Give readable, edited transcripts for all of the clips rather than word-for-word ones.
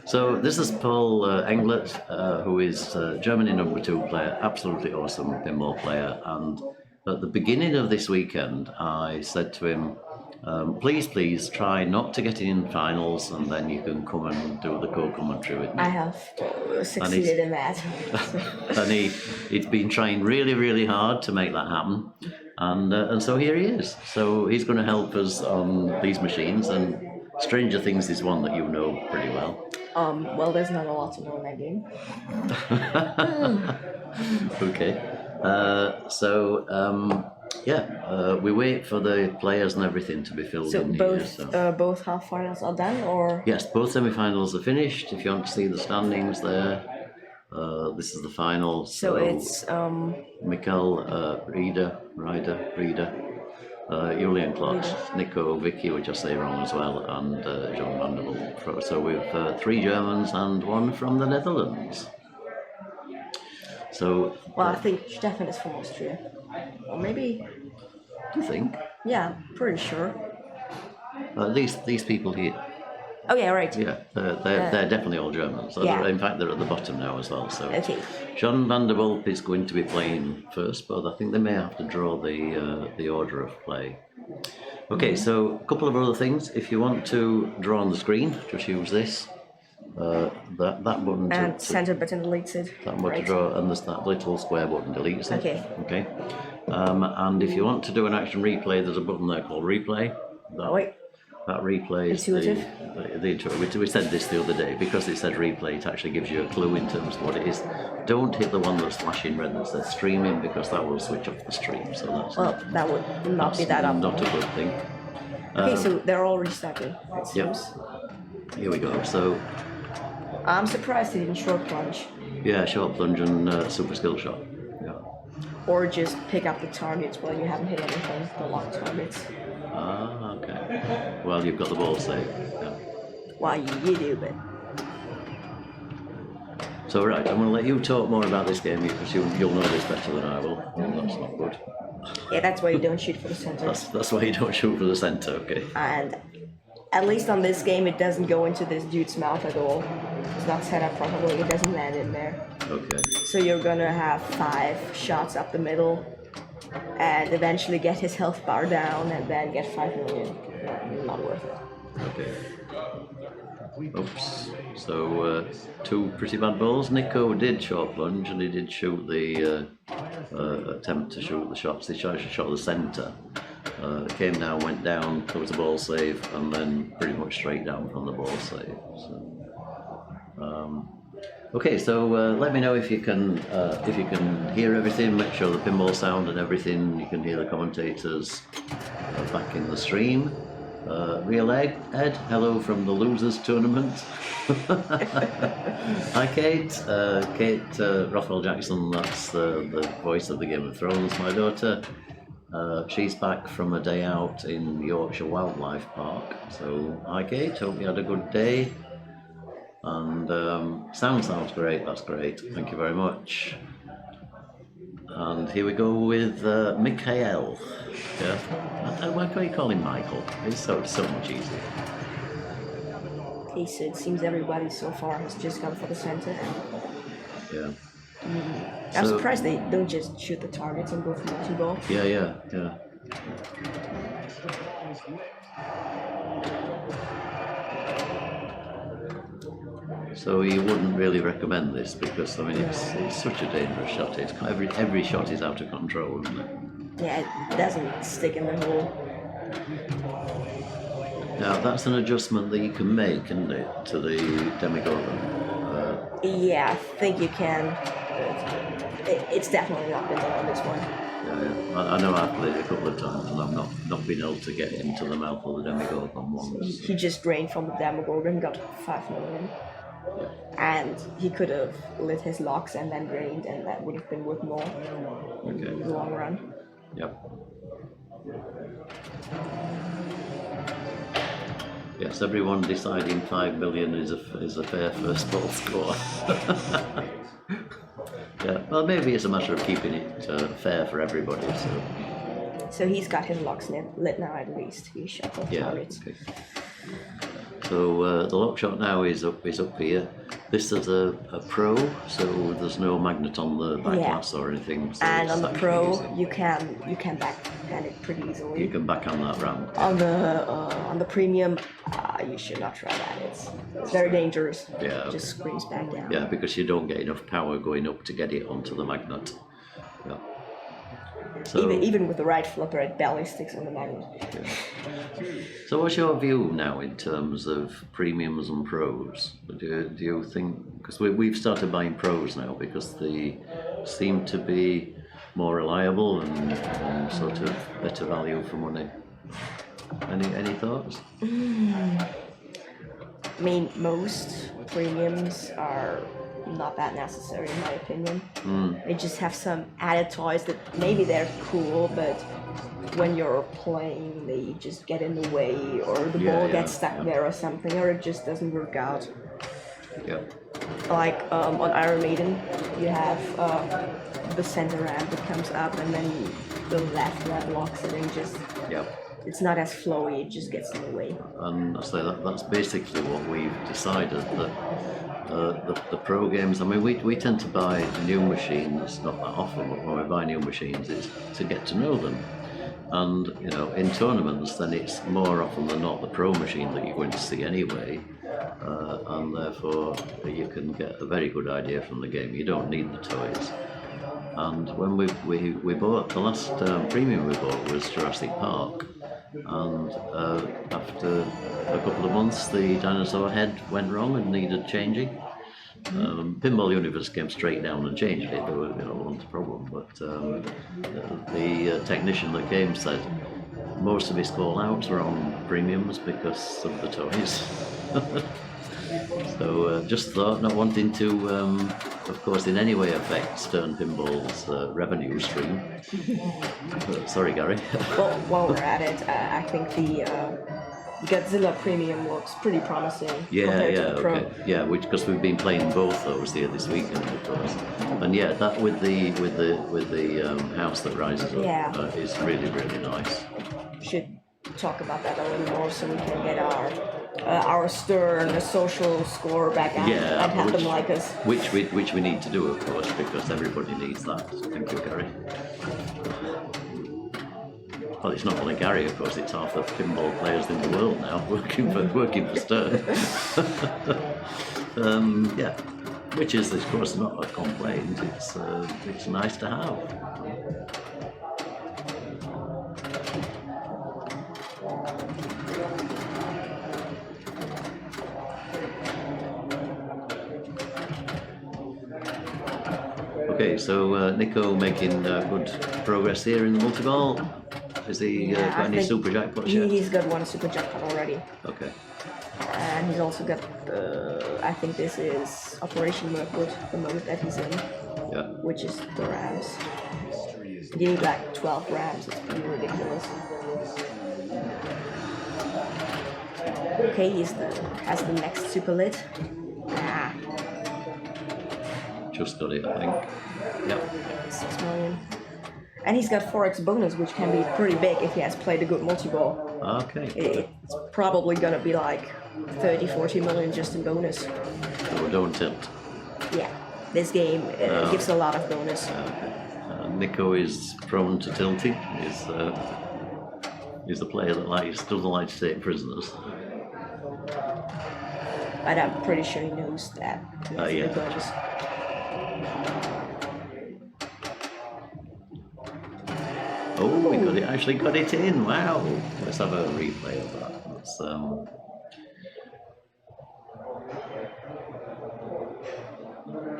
So this is Paul Englert, who is Germany #2 player, absolutely awesome pinball player. And at the beginning of this weekend, I said to him, please try not to get in finals, and then you can come and do the co-commentary with me. I have succeeded in that. And he's been trying really hard to make that happen, and so here he is. So he's going to help us on these machines, and Stranger Things is one that you know pretty well. Well, there's not a lot to know in that game. Okay. We wait for the players and everything to be filled in. So both half finals are done, or? Yes, both semi-finals are finished. If you want to see the standings there, this is the final. So it's Michael, Rieder, Julian, Klotz, Niko, Wicke, which I say wrong as well, and John Vanderbilt. So we've 3 Germans and 1 from the Netherlands. So. Well, I think Stefan is from Austria, or maybe. Do you think? Yeah, pretty sure. These people here. Oh yeah, right. Yeah, they're definitely all Germans. Yeah. In fact, they're at the bottom now as well. So okay. John Vanderbilt is going to be playing first, but I think they may have to draw the order of play. Okay, so a couple of other things. If you want to draw on the screen, just use this. That button. And center button deletes it. That button to draw, and there's that little square button deletes it. Okay. Okay. And if you want to do an action replay, there's a button there called replay. That replays the intuitive. We said this the other day, because it said replay, it actually gives you a clue in terms of what it is. Don't hit the one that's flashing red that says streaming, because that will switch off the stream. So that would not be that up. Not a good thing. Okay, so they're all restarted. Yep. Here we go. So I'm surprised he didn't short plunge. Yeah, short plunge and super skill shot. Yeah. Or just pick up the targets while you haven't hit anything, the locked targets. Ah, okay. Well, you've got the ball save. Yeah. Well, you do, but. So, right, I'm going to let you talk more about this game, because you'll know this better than I will. Well, that's not good. Yeah, that's why you don't shoot for the center. That's why you don't shoot for the center, okay. And at least on this game, it doesn't go into this dude's mouth at all. It's not set up properly, it doesn't land in there. Okay. So you're gonna have 5 shots up the middle, and eventually get his health bar down, and then get 5 million. Not worth it. Okay. Oops. So 2 pretty bad balls. Niko did short plunge, and he did shoot the attempt to shoot the shots. He shot the centre. Came down, went down. There was a ball save, and then pretty much straight down from the ball save. So. Okay, so let me know if you can hear everything. Make sure the pinball sound and everything. You can hear the commentators back in the stream. Real Ed, hello from the losers tournament. Hi Kate. Kate Raphael Jackson. That's the voice of the Game of Thrones. My daughter. She's back from a day out in Yorkshire Wildlife Park. So hi Kate. Hope you had a good day. And sounds great, that's great, thank you very much. And here we go with Mikhail. Yeah. Why can't you call him Michael? It's so much easier. Okay, so it seems everybody so far has just gone for the center. Yeah. I'm surprised they don't just shoot the targets and go for multi-ball. Yeah. So you wouldn't really recommend this, because I mean it's such a dangerous shot. It's every shot is out of control, isn't it? Yeah, it doesn't stick in the hole. Now that's an adjustment that you can make, isn't it, to the Demigorgon? Yeah, I think you can. It's definitely not been done on this one. Yeah. I know I've played it a couple of times, and I've not been able to get into the mouth of the Demigorgon once. He just drained from the Demigorgon, got 5 million. Yeah. And he could have lit his locks and then drained, and that would have been worth more in the long run. Yep. Yes, everyone deciding 5 million is a fair first ball score. Yeah, well, maybe it's a matter of keeping it fair for everybody. So he's got his locks lit now at least. He shot the targets. Okay. So the lock shot now is up here. This is a Pro, so there's no magnet on the back glass or anything. So and on the actually Pro, easy. you can backhand it pretty easily. You can backhand that round. On the Premium, you should not try that. It's very dangerous. Yeah, It just screams back down. Yeah, because you don't get enough power going up to get it onto the magnet. Yeah. So, Even with the right flipper, it barely sticks on the magnet. So what's your view now in terms of premiums and pros? Do you think, because we've started buying pros now because they seem to be more reliable and sort of better value for money. Any thoughts? I mean, most premiums are not that necessary in my opinion. They just have some added toys that maybe they're cool, but when you're playing they just get in the way, or the ball gets stuck there or something, or it just doesn't work out. Yeah. Like on Iron Maiden, you have the center ramp that comes up and then the left ramp locks it and just it's not as flowy, it just gets in the way. And I say that's basically what we've decided, that the pro games, I mean, we tend to buy new machines, not that often, but when we buy new machines, it's to get to know them. And, you know, in tournaments, then it's more often than not the pro machine that you're going to see anyway, and therefore you can get a very good idea from the game. You don't need the toys. And when we bought, the last premium we bought was Jurassic Park, and after a couple of months the dinosaur head went wrong and needed changing. Pinball Universe came straight down and changed it. There was, wasn't a problem, but the technician that came said most of his call-outs were on premiums because of the toys. So just thought, not wanting to, of course, in any way affect Stern Pinball's revenue stream. Sorry, Gary. Well, while we're at it, I think the Godzilla Premium looks pretty promising compared to the Pro. Okay. Yeah, because we've been playing both those here this weekend, of course. And yeah, that with the house that rises up is really, really nice. Should talk about that a little more so we can get our Stern social score back out and have them like us. Which we need to do, of course, because everybody needs that. Thank you, Gary. Well, it's not only Gary, of course, it's half the pinball players in the world now working for Stern. Which is, of course, not a complaint. It's nice to have. Okay, so Niko making good progress here in the multi-ball. Has he got any super jackpots yet? He's got one super jackpot already. Okay. And he's also got, I think this is Operation Mirkwood, the mode that he's in. Yeah. Which is the rams. You need like 12 rams, it's pretty ridiculous. Okay, has the next super lit. Just got it, I think. Yep. 6 million. And he's got 4x bonus, which can be pretty big if he has played a good multi-ball. Okay. It's probably gonna be like 30-40 million just in bonus. So don't tilt. Yeah, this game gives a lot of bonus. Niko is prone to tilting. He's the player that doesn't like to take prisoners. But I'm pretty sure he knows that. Yeah. Bonus. Oh, we got it! Actually got it in. Wow. Let's have a replay of that.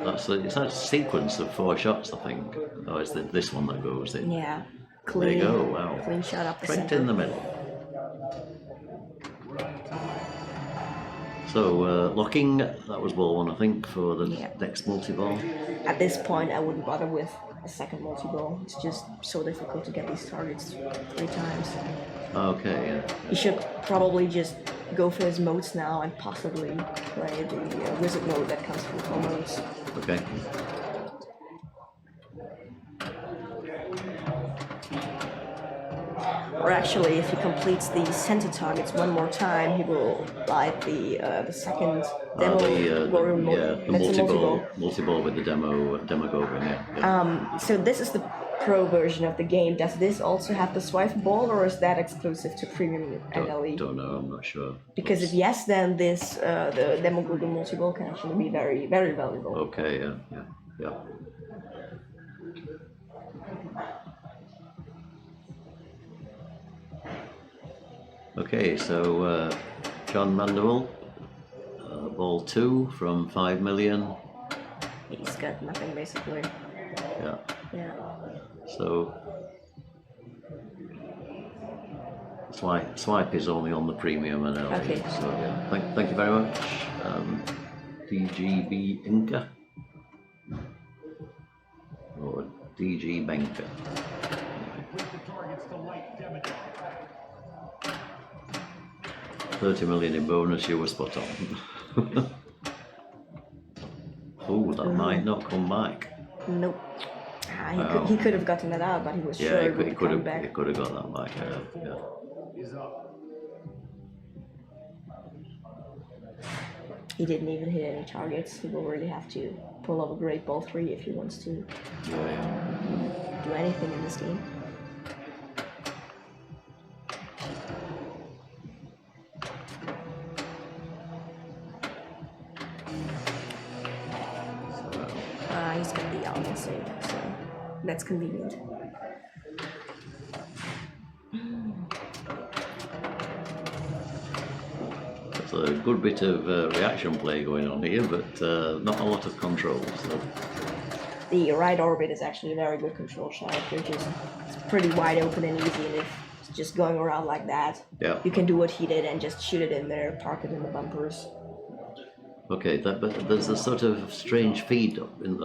That's it's a sequence of 4 shots, I think. Oh, it's this one that goes in. Yeah. Clean. There you go. Wow. Clean shot up the Right center. in the middle. So locking, that was ball 1, I think, for the next multi-ball. At this point, I wouldn't bother with a second multi-ball. It's just so difficult to get these targets 3 times. Okay, yeah. He should probably just go for his modes now and possibly play the wizard mode that comes from 4 modes. Okay. Or actually, if he completes the center targets one more time, he will light the second demo. The multi-ball with the Demogorgon. Yeah. So this is the pro version of the game. Does this also have the swipe ball, or is that exclusive to premium NLE? Don't know. I'm not sure. Because if yes, then this the Demogorgon multi-ball can actually be very, very valuable. Okay. Yeah. Okay, so John Mandeville, ball 2 from 5 million. He's got nothing basically. Yeah. So swipe is only on the premium and LA. Okay. So yeah, thank you very much. DGB Inca or DG Benka. $30 million in bonus, you were spot on. Oh, that might not come back. Nope. He could have gotten that out, but he was sure it would come back. He could have got that back. Yeah. He didn't even hit any targets. He will really have to pull off a great ball 3 if he wants to do anything in this game. He's got the album save, so that's convenient. There's a good bit of reaction play going on here, but not a lot of control. So. The right orbit is actually a very good control shot. It's pretty wide open and easy, and if it's just going around like that, you can do what he did and just shoot it in there, park it in the bumpers. Okay, but there's a sort of strange feed in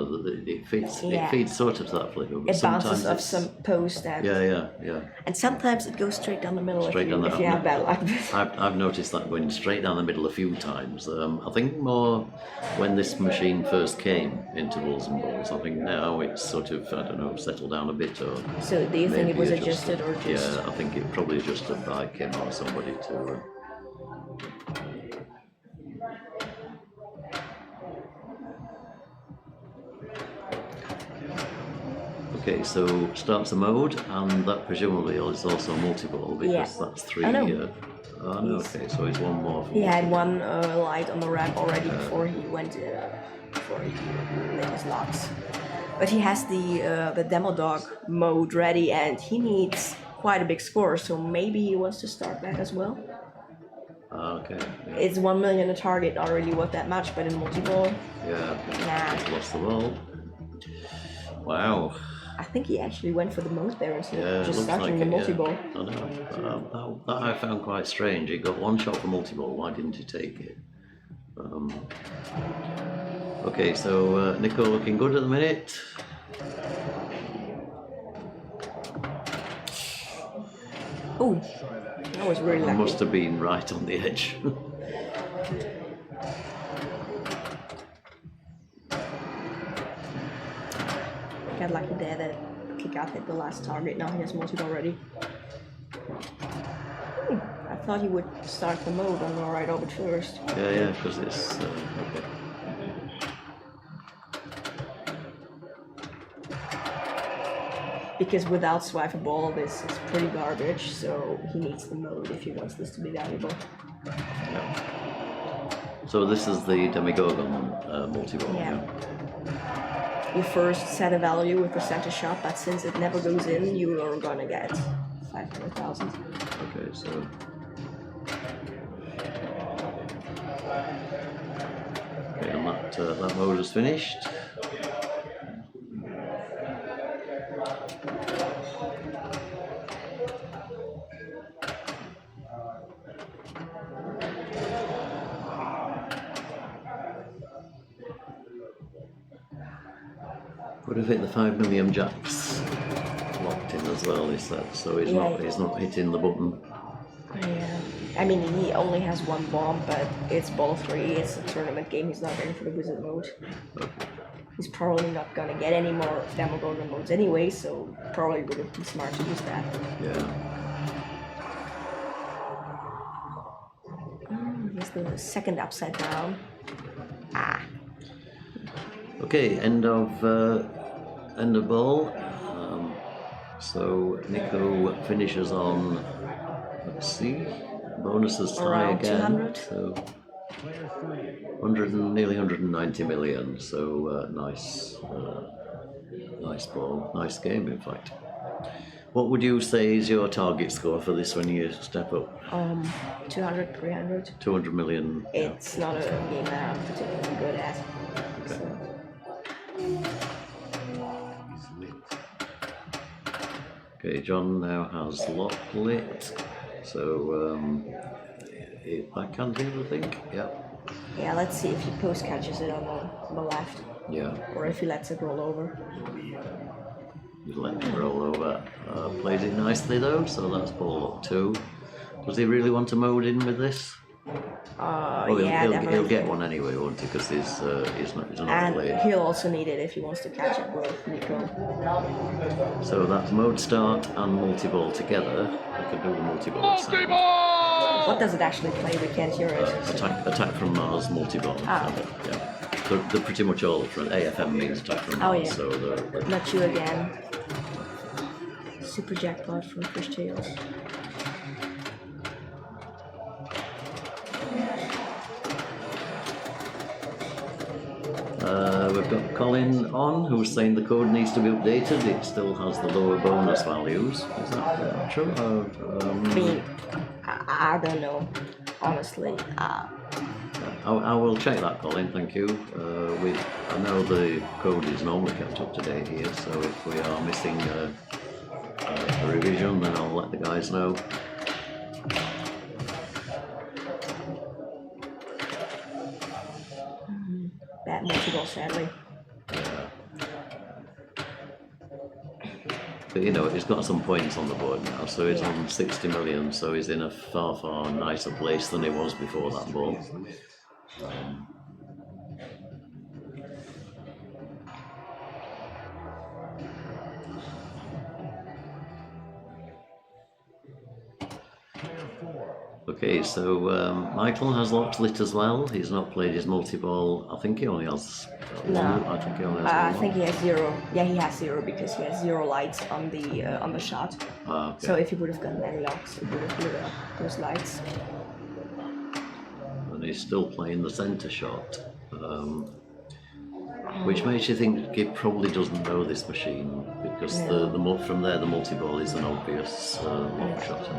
it feeds sort of to that flicker. It bounces off some post and yeah. And sometimes it goes straight down the middle if you have bad luck. I've noticed that going straight down the middle a few times. I think more when this machine first came into Bulls and Balls. I think now it's sort of settled down a bit. Or so do you think it was adjusted or just? Yeah, I think it probably adjusted by Kim or somebody to. Okay, so starts the mode, and that presumably is also multi-ball because that's 3. Oh no, okay, so he's one more. He had one light on the ramp already before he went before he made his locks. But he has the demo dog mode ready, and he needs quite a big score, so maybe he wants to start that as well. Okay. Yeah. It's 1 million a target, not really worth that much, but in multi-ball. Yeah. Lost the ball. Wow. I think he actually went for the most there instead of just starting the multi-ball. Yeah. I know. That I found quite strange. He got one shot for multi-ball. Why didn't he take it? Okay, so Niko looking good at the minute. Oh, that was really lucky. Must have been right on the edge. Got lucky there that kick out hit the last target. Now he has multi already. I thought he would start the mode on the right orbit first. Yeah, because it's okay. Because without swipeable, this is pretty garbage. So he needs the mode if he wants this to be valuable. Yeah. So this is the Demogorgon multi-ball. Yeah. You first set a value with the center shot, but since it never goes in, you are gonna get 500,000. Okay, so. Okay, and that mode is finished. Could have hit the 5 million jacks locked in as well, he said, so he's not hitting the button. Yeah. I mean, he only has one bomb, but it's ball 3, it's a tournament game, he's not going for the wizard mode. Okay. He's probably not gonna get any more Demogorgon modes anyway, so probably would have been smart to use that. Yeah. through the second upside down. Ah. Okay, end of ball. So Niko finishes on, let's see, bonuses tie Around again. 200. So 100 and nearly 190 million. So nice ball, nice game in fact. What would you say is your target score for this when you step up? 200, 300. 200 million. It's not a game that I'm particularly good at. Okay. So. Okay, John now has lock lit. So backhand here, I think. Yep. Yeah, let's see if he post catches it on the left. Yeah. Or if he lets it roll over. He's let it roll over. Plays it nicely though, so that's ball up 2. Does he really want to mode in with this? He'll get one anyway, won't he? Because he's not and played. He'll also need it if he wants to catch up with Niko. So that's mode start and multi-ball together. I could do the multi-ball sound. What does it actually play? We can't hear it. Attack from Mars, multi-ball. Okay. Yeah. They're pretty much all different. AFM means attack from Mars, yeah. so they're Not you again. Super jackpot from Fishtails. We've got Colin on, who's saying the code needs to be updated. It still has the lower bonus values. Is that true? I don't know, honestly. I will check that, Colin. Thank you. I know the code is normally kept up to date here, so if we are missing a revision, then I'll let the guys know. Bad multi-ball, sadly. But you know, he's got some points on the board now, so he's on 60 million, so he's in a far, far nicer place than he was before that ball. Okay, so Michael has locked lit as well. He's not played his multi-ball. I think he only has one. No. I think he only has I one. think he has 0. Yeah, he has 0 because he has 0 lights on the shot. Okay. So if he would have gotten any locks, he would have lit up those lights. And he's still playing the centre shot, which makes you think he probably doesn't know this machine because from there the multi-ball is an obvious lock shot.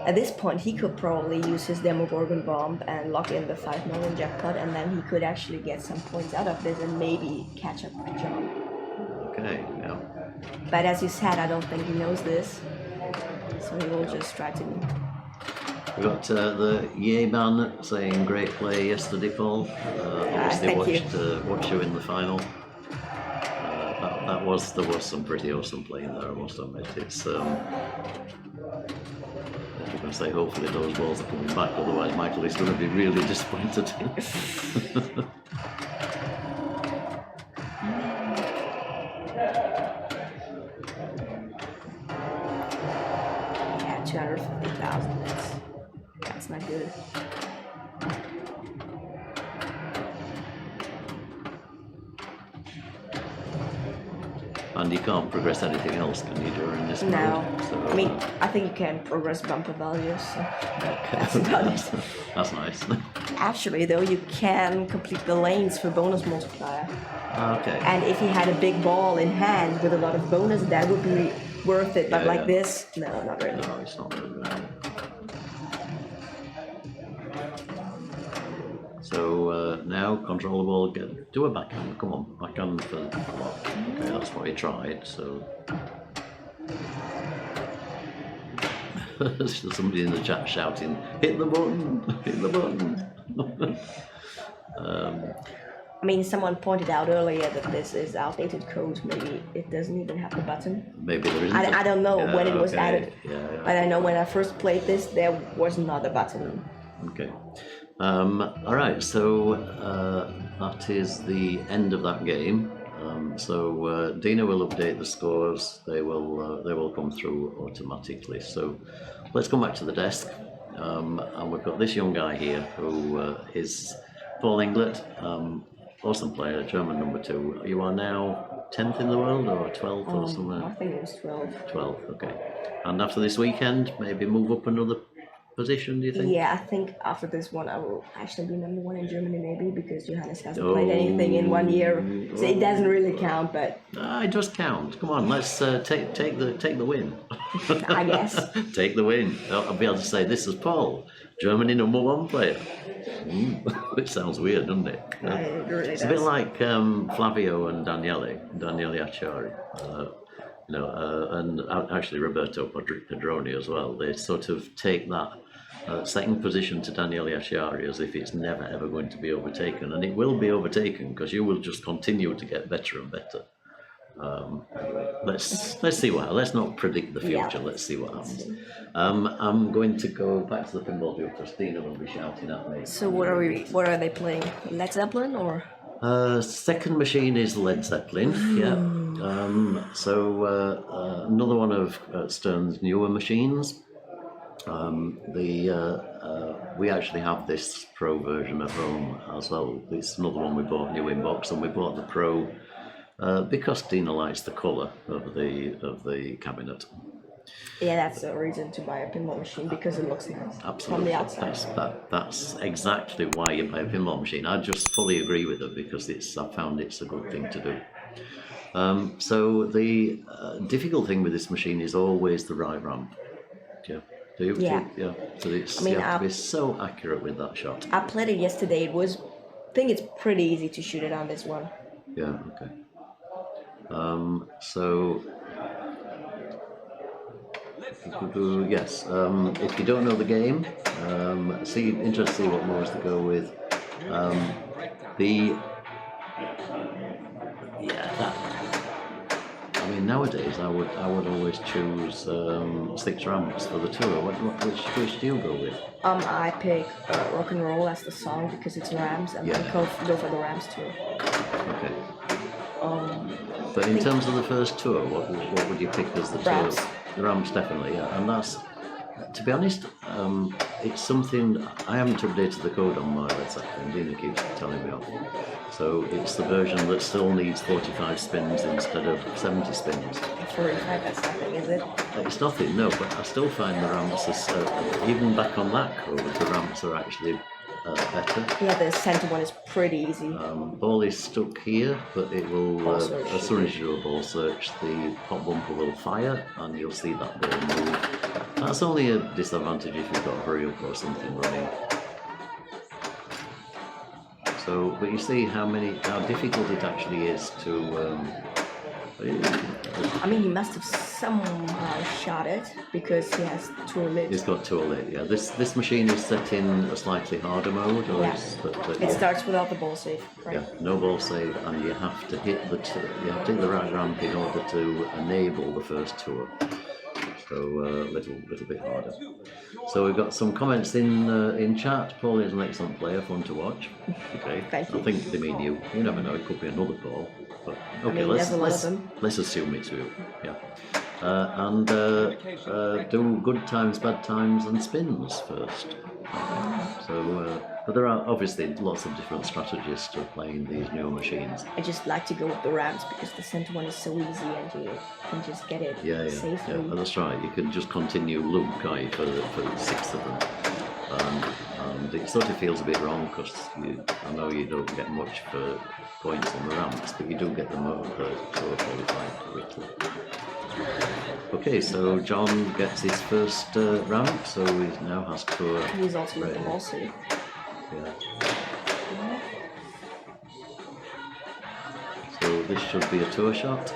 At this point, he could probably use his Demogorgon bomb and lock in the 5 million jackpot, and then he could actually get some points out of this and maybe catch up with John. Okay, yeah. But as you said, I don't think he knows this, so he will just try to. We got the Yeban saying great play yesterday, Paul. Obviously watched you in the final. There was some pretty awesome playing there, I must admit. It's I'm going to say hopefully those balls are coming back, otherwise Michael is going to be really disappointed. Yeah, 250,000. That's not good. And you can't progress anything else, can you, during this No. mode? So, I mean, I think you can progress bumper values, so that's about it. That's nice. Actually, though, you can complete the lanes for bonus multiplier. Okay. And if he had a big ball in hand with a lot of bonus, that would be worth it. But like this, no, not really. No, it's not really. So now control the ball, do a backhand. Come on, backhand for the lock. Okay, that's what he tried. So there's somebody in the chat shouting, "Hit the button! Hit the button!" I mean, someone pointed out earlier that this is outdated code. Maybe it doesn't even have the button. Maybe there isn't. I don't know when it was added. Yeah. But I know when I first played this, there was not a button. Okay. All right. So that is the end of that game. So Dina will update the scores. They will come through automatically. So let's come back to the desk. And we've got this young guy here who is Paul Englert, awesome player, German number 2. You are now 10th in the world or 12th or somewhere? I think it was 12. 12th, okay. And after this weekend, maybe move up another position, do you think? Yeah, I think after this one I will actually be number 1 in Germany maybe, because Johannes hasn't played anything in 1 year. So it doesn't really count, but... It does count. Come on, let's take the win. I guess. Take the win. I'll be able to say, this is Paul, Germany number 1 player. Which sounds weird, doesn't it? It really It's does. a bit like Flavio and Daniele Acciari. And actually Roberto Pedroni as well. They sort of take that second position to Daniele Acciari as if it's never ever going to be overtaken, and it will be overtaken because you will just continue to get better and better. Let's see what. Let's not predict the future. Yeah. Let's see what happens. I'm going to go back to the pinball field. Christina will be shouting at me. So what are they playing? Led Zeppelin or? Second machine is Led Zeppelin. Yeah. Another one of Stern's newer machines. We actually have this Pro version at home as well. It's another one we bought new in box, and we bought the Pro because Dina likes the colour of the cabinet. Yeah, that's the reason to buy a pinball machine, because it looks nice Absolutely. from the outside. That's exactly why you buy a pinball machine. I just fully agree with her, because I found it's a good thing to do. So the difficult thing with this machine is always the right ramp. Yeah. So you have to be so accurate with that shot. I played it yesterday. I think it's pretty easy to shoot it on this one. Yeah, okay. Yes, if you don't know the game, interested to see what motors to go with. Nowadays I would always choose 6 ramps for the tour. Which do you go with? I pick Rock and Roll as the song because it's Rams, and I go for the Rams too. Okay. But in terms of the first tour, what would you pick as the Rams. tour? The Rams, definitely, yeah. And that's, to be honest, it's something I haven't updated the code on my website, and Dina keeps telling me off. So it's the version that still needs 45 spins instead of 70 spins. 45, that's nothing, is it? It's nothing, no, but I still find the ramps, even back on that code, the ramps are actually better. Yeah, the center one is pretty easy. Ball is stuck here, but it will, as soon as you do a ball search, the pop bumper will fire, and you'll see that ball move. That's only a disadvantage if you've got a hurry up or something running. So, but you see how difficult it actually is to. He must have somehow shot it because he has tour lit. He's got tour lit, yeah. This machine is set in a slightly harder mode, or it starts without the ball save, right? Yeah, no ball save, and you have to hit the right ramp in order to enable the first tour. So a little bit harder. So we've got some comments in chat. Paul is an excellent player, fun to watch. Okay, Thank you. I think they mean you. You never know, it could be another Paul. But okay, let's assume it's you. Yeah. Do good times, bad times, and spins first. But there are obviously lots of different strategies to playing these newer machines. I just like to go with the ramps because the center one is so easy and you can just get it safely. Yeah, that's right. You can just continue loop, can't you, for 6 of them. And it sort of feels a bit wrong because I know you don't get much for points on the ramps, but you do get the tour qualified quickly. Okay, so John gets his first ramp, so he now has tour. He's also with the ball save. Yeah. So this should be a tour shot.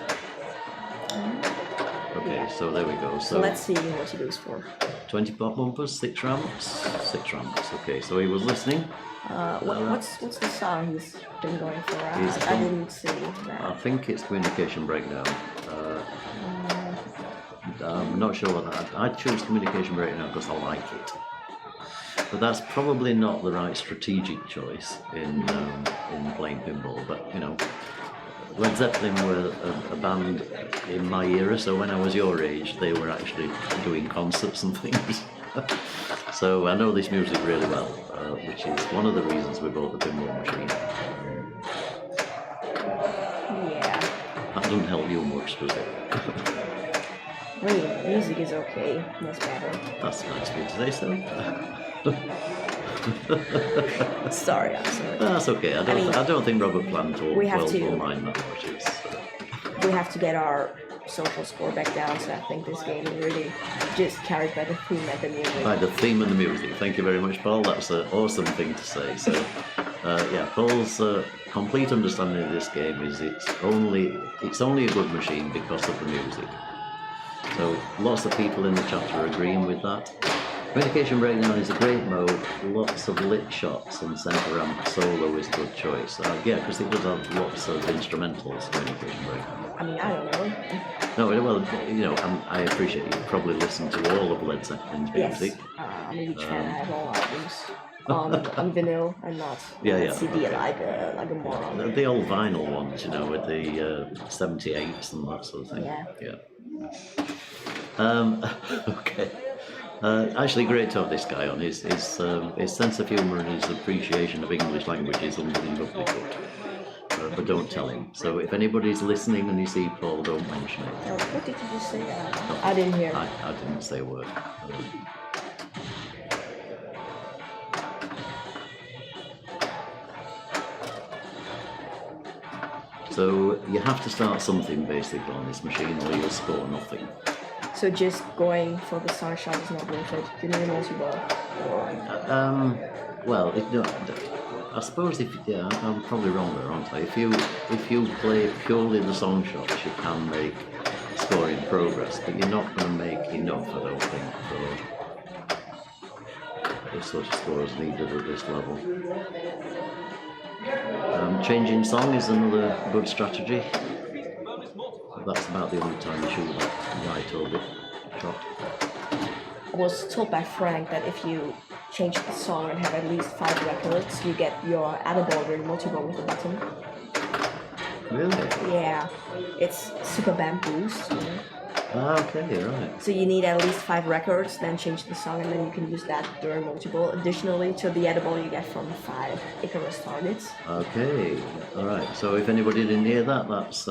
Okay, so there we go. So let's see what he goes for. 20 pop bumpers, 6 ramps. 6 ramps. Okay, so he was listening. What's the song he's been going for? I didn't see that. I think it's Communication Breakdown. I'm not sure what that. I choose Communication Breakdown because I like it. But that's probably not the right strategic choice in playing pinball. But Led Zeppelin were a band in my era, so when I was your age, they were actually doing concerts and things. So I know this music really well, which is one of the reasons we bought the pinball machine. Yeah. That doesn't help you much, does it? I mean, music is okay. That's better. That's nice of you to say so. Sorry, I'm sorry. That's okay. I don't think Robert Plant will mind that much. We have to get our social score back down, so I think this game is really just carried by the theme and the music. By the theme and the music. Thank you very much, Paul. That's an awesome thing to say. So, Paul's complete understanding of this game is it's only a good machine because of the music. So lots of people in the chat are agreeing with that. Communication Breakdown is a great mode. Lots of lit shots and center ramp solo is a good choice. Because it does have lots of instrumentals. Communication Breakdown. I mean, I don't know. No, well, I appreciate you probably listen to all of Led Zeppelin's music. Yes, I'm a huge fan. I have all albums on vinyl and not CD like a moron. The old vinyl ones, with the 78s and that sort of thing. Yeah. Okay. Actually, great to have this guy on. His sense of humour and his appreciation of English language is unbelievably good. But don't tell him. So if anybody's listening and you see Paul, don't mention it. Oh, what did you just say? I didn't hear. I didn't say a word. So you have to start something basically on this machine or you'll score nothing. So just going for the song shot is not worth it. You need a multi-ball. I suppose I'm probably wrong there, aren't I? If you play purely the song shots, you can make scoring progress, but you're not going to make enough, I don't think, for the sort of scores needed at this level. Changing song is another good strategy. That's about the only time you shoot that right over shot. I was told by Frank that if you change the song and have at least 5 records, you get your Adaball or multi-ball with a button. Really? Yeah. It's Super Band Boost. Okay, right. So you need at least 5 records, then change the song, and then you can use that during multi-ball. Additionally to the Adaball you get from 5 Icarus targets. Okay, alright. So if anybody didn't hear that, that's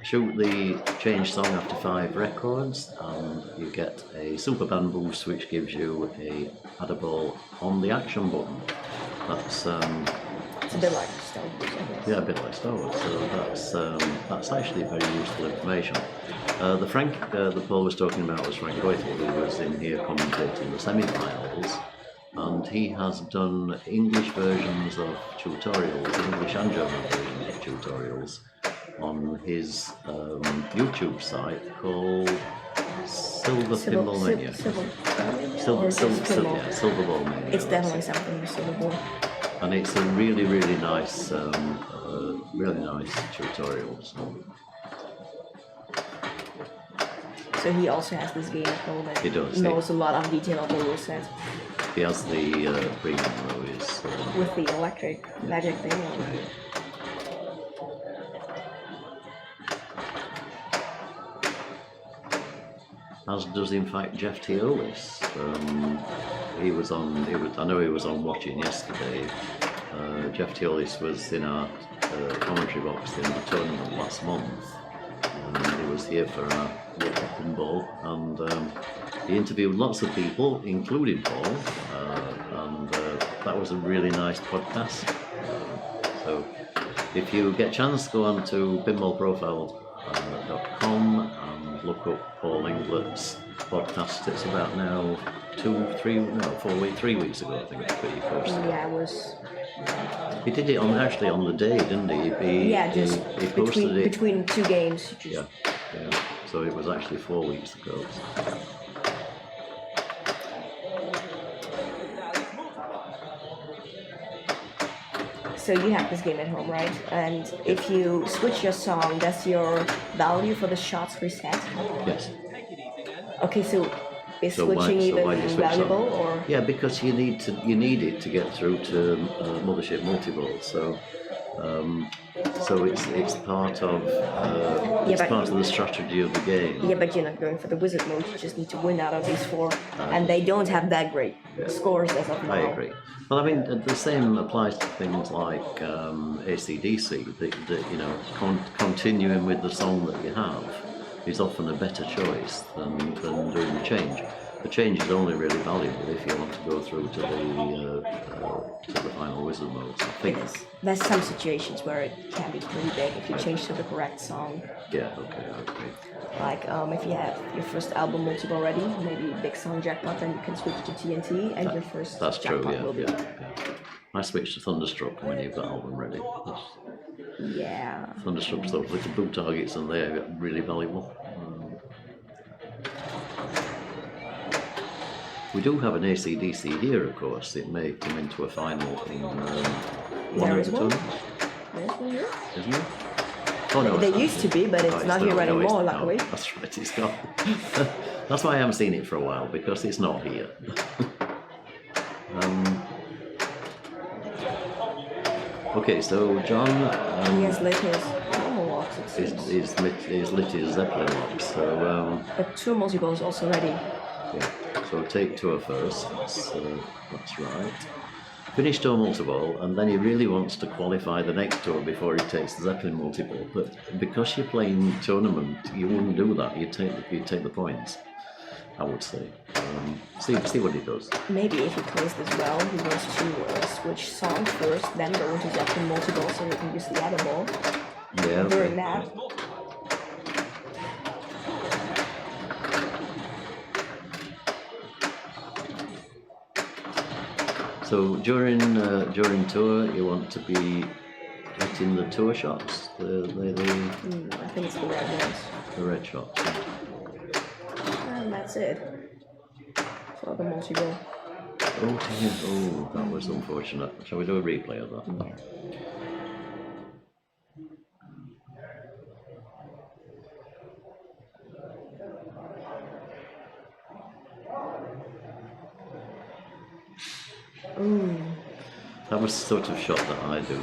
shoot the change song after 5 records, and you get a Super Band Boost, which gives you a Adaball on the action button. That's it's a bit like Star Wars, I guess. Yeah, a bit like Star Wars. So that's actually very useful information. The Frank that Paul was talking about was Frank Goethel, who was in here commentating the semi-finals, and he has done English versions of tutorials, English and German versions of tutorials, on his YouTube site called Silver Pinball Mania. Silver Ball Mania. It's definitely something with Silver Ball. And it's a really, really nice tutorial. So he also has this game at home and He does, knows a lot of detail of the rule set. He has the premium though, with the electric magic thing on it. As does in fact Jeff Teolis. I know he was on watching yesterday. Jeff Teolis was in our commentary box in the tournament last month. He was here for our Wicke Pinball, and he interviewed lots of people, including Paul, and that was a really nice podcast. So if you get a chance, go on to pinballprofile.com and look up Paul Englert's podcast. It's about now 3 weeks ago, I think, that he posted. Yeah, it was. He did it on the day, didn't he? He posted it between 2 games. Yeah. So it was actually 4 weeks ago. So you have this game at home, right? And if you switch your song, does your value for the shots reset? Yes. Okay, so is switching even valuable, or? Yeah, because you need it to get through to Mothership Multiball. So So it's part of part of the strategy of the game. Yeah, but you're not going for the wizard mode. You just need to win out of these four, and they don't have that great scores as of now. I agree. Well, I mean, the same applies to things like AC/DC. Continuing with the song that you have is often a better choice than doing the change. The change is only really valuable if you want to go through to the final wizard mode. I think. There's some situations where it can be pretty big if you change to the correct song. Yeah, okay, I agree. Like if you have your first album multiple already, maybe big song jackpot, then you can switch to TNT, and your first jackpot will be. I switched to Thunderstruck when you've got album ready. Yeah. Thunderstruck's those little boot targets, and they're really valuable. We do have an AC/DC here, of course. It may come into a final in one of the tournaments. There's one here. Isn't it? Oh no, they used to be, but it's not here anymore, luckily. No, that's right, it's gone. That's why I haven't seen it for a while, because it's not here. Okay, so John. He has lit his normal locks, it seems. He's lit his Zeppelin locks, so. But two multi-balls also ready. Yeah, so take tour first, that's right. Finish tour multi-ball, and then he really wants to qualify the next tour before he takes the Zeppelin multi-ball. But because you're playing tournament, you wouldn't do that. You'd take the points, I would say. See what he does. Maybe if he plays this well, he wants to switch song first, then go into Zeppelin multi-ball so he can use the other ball. Yeah. During that. So during tour, you want to be hitting the tour shots. I think it's the red ones. The red shots. Yeah. And that's it for the multi-ball. Oh dear! Oh, that was unfortunate. Shall we do a replay of that? Yeah. That was the sort of shot that I do.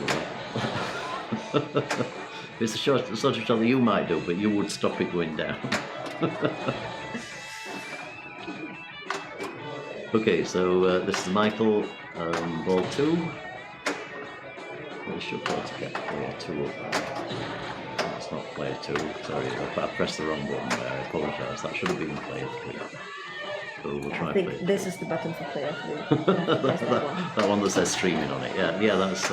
It's the sort of shot that you might do, but you would stop it going down. Okay, so this is Michael, ball 2. We should be able to get player 2 up. That's not player 2, sorry, I pressed the wrong button there, I apologise. That should have been player 3. So we'll try I think this is the button for player 3. that one that says streaming on it. Yeah, that's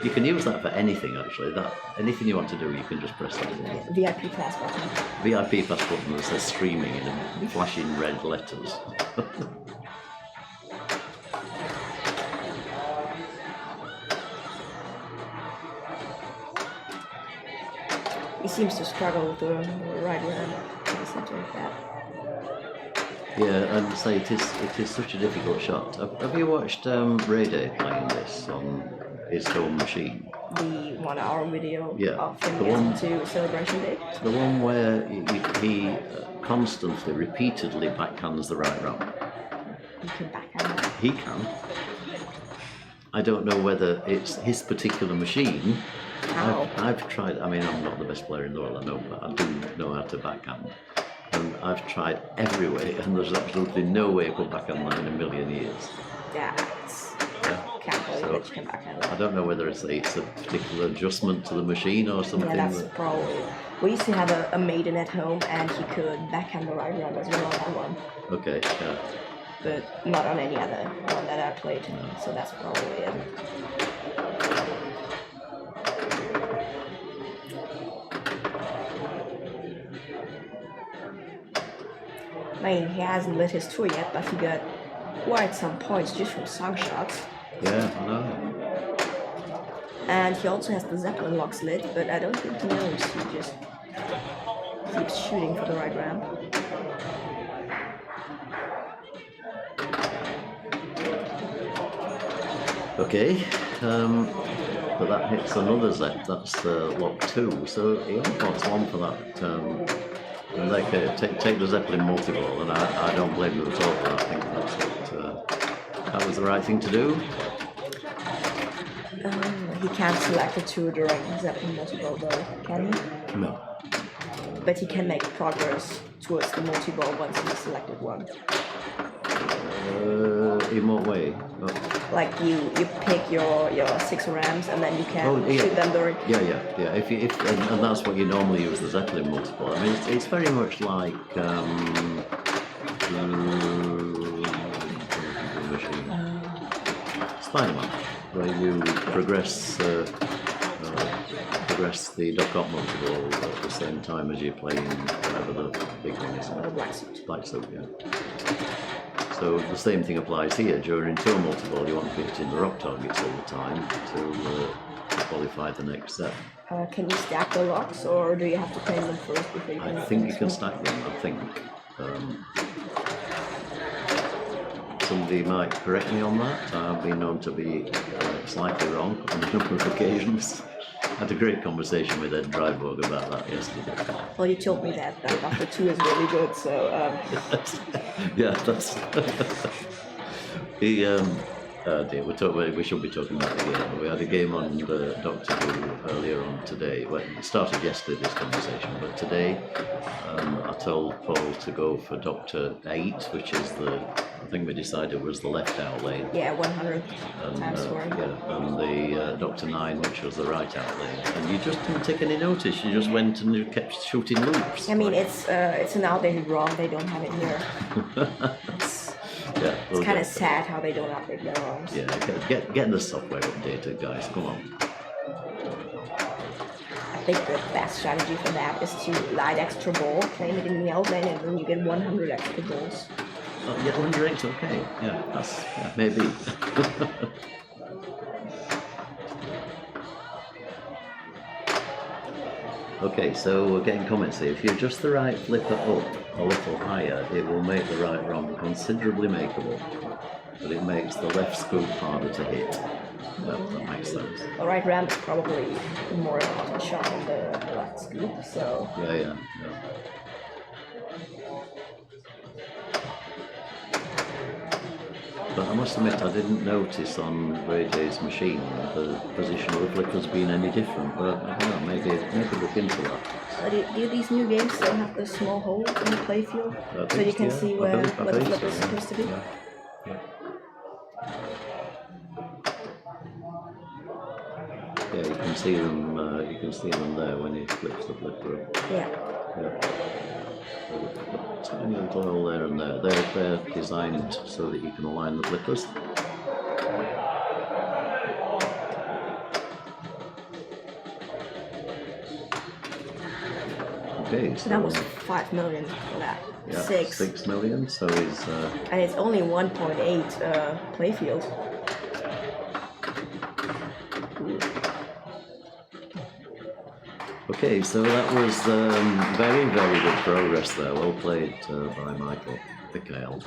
you can use that for anything actually. Anything you want to do, you can just press that button. VIP pass button. VIP pass button that says streaming in flashing red letters. He seems to struggle with the right hand. Something like that. Yeah, and say it is such a difficult shot. Have you watched Rieder playing this on his home machine? The 1 hour video of him the getting to Celebration Day? The one where he constantly, repeatedly backhands the right ramp. He can backhand that? He can. I don't know whether it's his particular machine. How? I've tried, I mean, I'm not the best player in the world, I know, but I do know how to backhand. And I've tried every way, and there's absolutely no way I could backhand that in a million years. Can't believe that you can backhand that. I don't know whether it's a particular adjustment to the machine or something. Yeah, that's probably. We used to have a maiden at home, and he could backhand the right round as well on that one. Okay, yeah. But not on any other one that I played, so that's probably it. I mean, he hasn't lit his tour yet, but he got quite some points just from song shots. Yeah, I know. And he also has the Zeppelin locks lit, but I don't think he knows. He just keeps shooting for the right ramp. Okay, but that hits another Zep, that's lock 2, so he only wants 1 for that. And take the Zeppelin multi-ball, and I don't blame you at all for that. I think that's that was the right thing to do. he can't select a 2 during Zeppelin multi-ball though, can he? No. But he can make progress towards the multi-ball once he's selected one. In what way? Oh. Like you pick your 6 rams and then you can shoot them during. Yeah. And that's what you normally use the Zeppelin multiple. I mean, it's very much like Spider-Man, where you progress the duck-up multiple at the same time as you're playing whatever the big one is. Black suit, yeah. So the same thing applies here. During tour multi-ball, you want to be hitting the rock targets all the time to qualify the next set. Can you stack the locks, or do you have to play them first before you can? I think you can stack them. I think. Somebody might correct me on that. I've been known to be slightly wrong on a number of occasions. I had a great conversation with Ed Dryborg about that yesterday. Well, you told me that after 2 is really good, so... Yeah, that's... we should be talking about the game. We had a game on the Doctor Who earlier on today. Well, it started yesterday, this conversation, but today I told Paul to go for Doctor 8, which is I think we decided was the left out lane. Yeah, 100 times scoring. And the Doctor 9, which was the right out lane. And you just didn't take any notice. You just went and you kept shooting loops. I mean, it's an outdated ROM. They don't have it here. It's kind of sad how they don't update their ROMs. Yeah, get the software updated, guys. Come on. I think the best strategy for that is to light extra ball, claim it in the out lane, and then you get 100 extra balls. Oh, yeah, 100, okay. Yeah, maybe. Okay, so we're getting comments here. If you adjust the right flipper up a little higher, it will make the right ROM considerably makeable, but it makes the left scoop harder to hit. That makes sense. The right ramp is probably more important shot than the left scoop, so... Yeah. But I must admit, I didn't notice on Ray J's machine the position of the flippers being any different, but I don't know, maybe look into that. Do these new games still have the small holes in the playfield? So you can see where the flipper is supposed to be? Yeah, you can see them. You can see them there when he flips the flipper up. Yeah. Tiny little hole there and there. They're designed so that you can align the flippers. Okay, so that was 5 million for that. Yeah, 6 million. So is. And it's only 1.8 playfield. Okay, so that was very, very good progress there. Well played by Michael. Michael.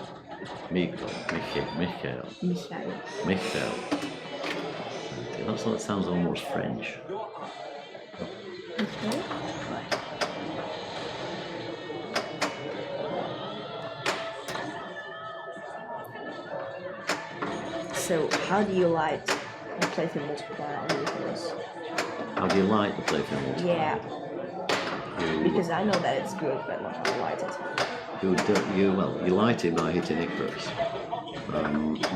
That sounds almost French. Okay. So, how do you light the playfield multiplier on your videos? How do you light the playfield multiplier? Yeah. Because I know that it's good, but not how to light it. You light it by hitting Icarus,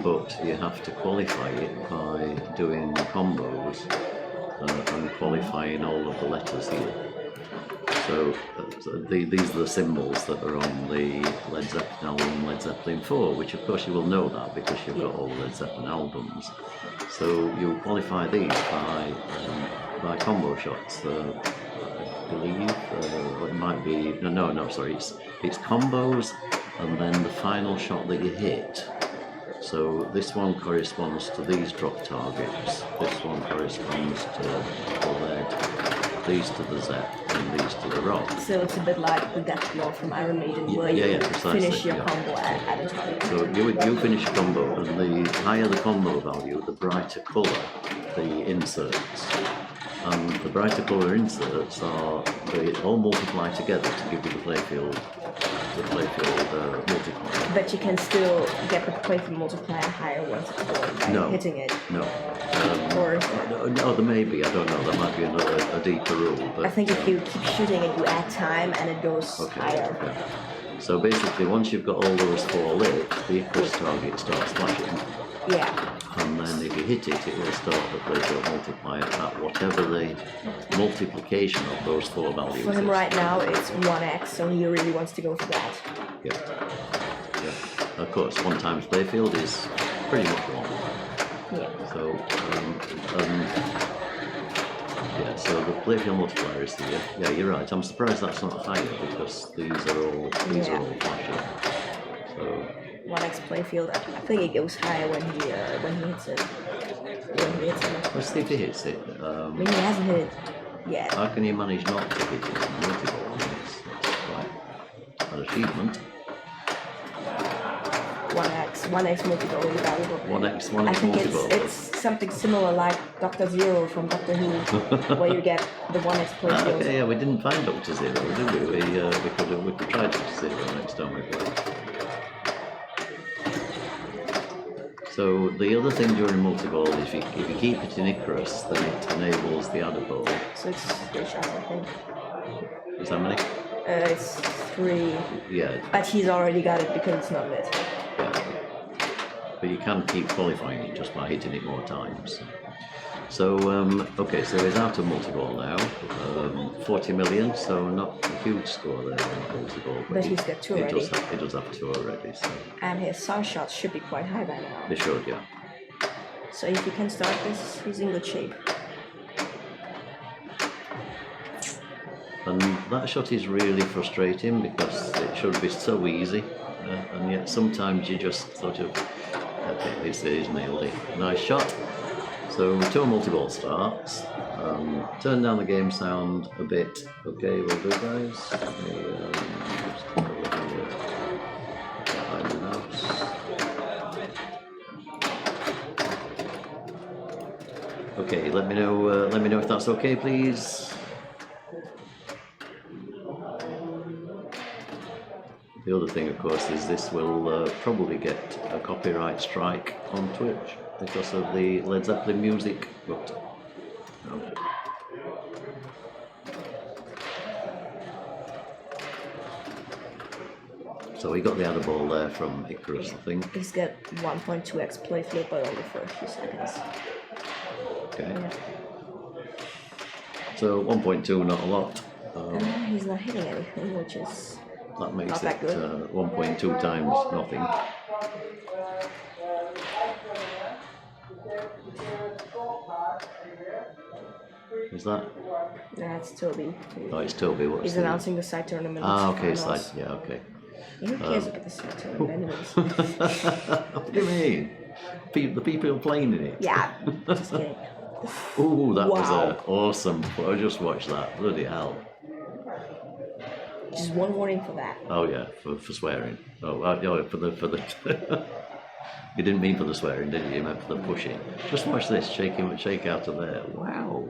but you have to qualify it by doing combos and qualifying all of the letters here. So these are the symbols that are on the Led Zeppelin album, Led Zeppelin 4, which of course you will know that because you've got all the Led Zeppelin albums. So you qualify these by combo shots. I believe it might be sorry, it's combos and then the final shot that you hit. So this one corresponds to these drop targets, this one corresponds to the lead, these to the Z and these to the rock. So it's a bit like the death blow from Iron Maiden where you finish your combo at a target. So you finish a combo, and the higher the combo value, the brighter colour the inserts. And the brighter colour inserts they all multiply together to give you the playfield the playfield multiplier. But you can still get the playfield multiplier higher once it's going by No. hitting it. No. Or No, there may be. I don't know. There might be a deeper rule. But I think if you keep shooting it, you add time and it goes higher. Okay. So basically, once you've got all those 4 lit, the Icarus target starts flashing. Yeah. And then if you hit it, it will start the playfield multiplier at whatever the multiplication of those 4 values For him is. right now, it's 1x, so he really wants to go for that. Yeah. Yeah. Of course, 1 times playfield is pretty much 1. Yeah. So, yeah, so the playfield multiplier is here. Yeah, you're right. I'm surprised that's not higher because these are all flashing. So 1x playfield. I think it goes higher when he hits it. let's see if he hits it. I mean, he hasn't hit it yet. How can you manage not to hit it in multi-ball? That's quite an achievement. 1x multi-ball is valuable. 1x I think multi-ball. it's something similar like Dr. Zero from Doctor Who, where you get the 1x playfield. Okay, yeah, we didn't find Dr. Zero, did we? We could try Dr. Zero next time we play. So the other thing during multi-ball is if you keep it in Icarus, then it enables the adder ball. So it's 3 shots, I think. Is that many? It's 3. Yeah. But he's already got it because it's not lit. Yeah. But you can keep qualifying it just by hitting it more times. So, okay, so he's out of multi-ball now. 40 million, so not a huge score there on multi-ball. But he's got 2 already. He does have 2 already, so. And his sun shots should be quite high by now. They should, yeah. So if you can start this, he's in good shape. And that shot is really frustrating because it should be so easy, and yet sometimes you just sort of, okay, he's nailed it. Nice shot. So 2 multi-ball starts. Turn down the game sound a bit. Okay, will do, guys. Just go over here. Behind the mouse. Okay, let me know if that's okay, please. The other thing, of course, is this will probably get a copyright strike on Twitch because of the Led Zeppelin music, but no. So we got the other ball there from Icarus, I think. He's got 1.2x playfield, but only for a few seconds. Okay. Yeah. So 1.2, not a lot. He's not hitting anything, which is That makes not that it good. 1.2 times nothing. Is that? That's Toby. Oh, it's Toby. What's He's the... announcing the side tournament. okay, finals. side. Yeah, okay. Who cares about the side tournament anyways? What do you mean? The people playing in it? Yeah, just kidding. Ooh, that was Wow. awesome. I just watched that. Bloody hell. Just one warning for that. Oh yeah, for swearing. Oh, for the. You didn't mean for the swearing, did you? You meant for the pushing. Just watch this. Shake out of there. Wow,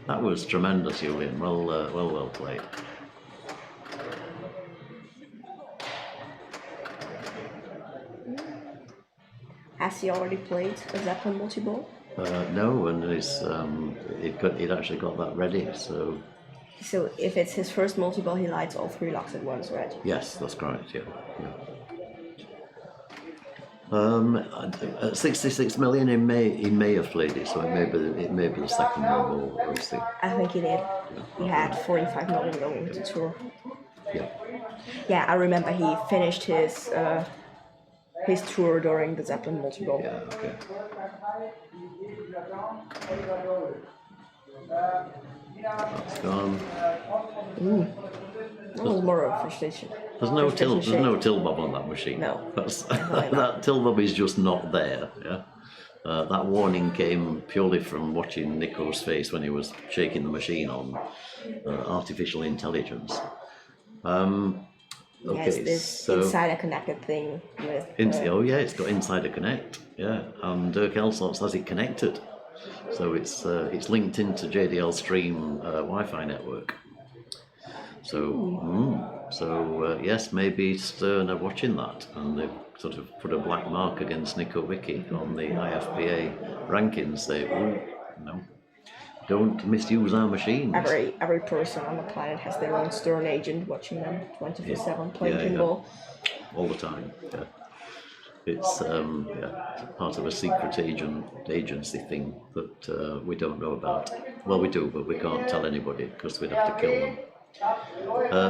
that was tremendous, Julian. Well played. Has he already played a Zeppelin multi-ball? No, and it actually got that ready. So So if it's his first multi-ball, he lights all 3 locks at once, right? yes, that's correct. Yeah. At 66 million, he may have played it, so it may be the second one. We'll see. I think he did. He had 45 million going into tour. Yeah. Yeah, I remember he finished his tour during the Zeppelin multi-ball. Yeah. Okay. That's gone. Ooh. A little more of frustration. There's no Frustration till bob on that machine. No. That till bob is just not there. Yeah. That warning came purely from watching Niko's face when he was shaking the machine on artificial intelligence. He has Okay, this so insider connected thing with. oh yeah, it's got Insider Connect. Yeah, and Dirk Elsotz has it connected, so it's linked into JDL Stream Wi-Fi network. So yes, maybe Stern are watching that, and they've sort of put a black mark against Niko Wicke on the IFBA rankings. Say, no, don't misuse our machines. Every person on the planet has their own Stern agent watching them 24/7 playing pinball. All the time. Yeah. It's part of a secret agency thing that we don't know about. Well, we do, but we can't tell anybody because we'd have to kill them.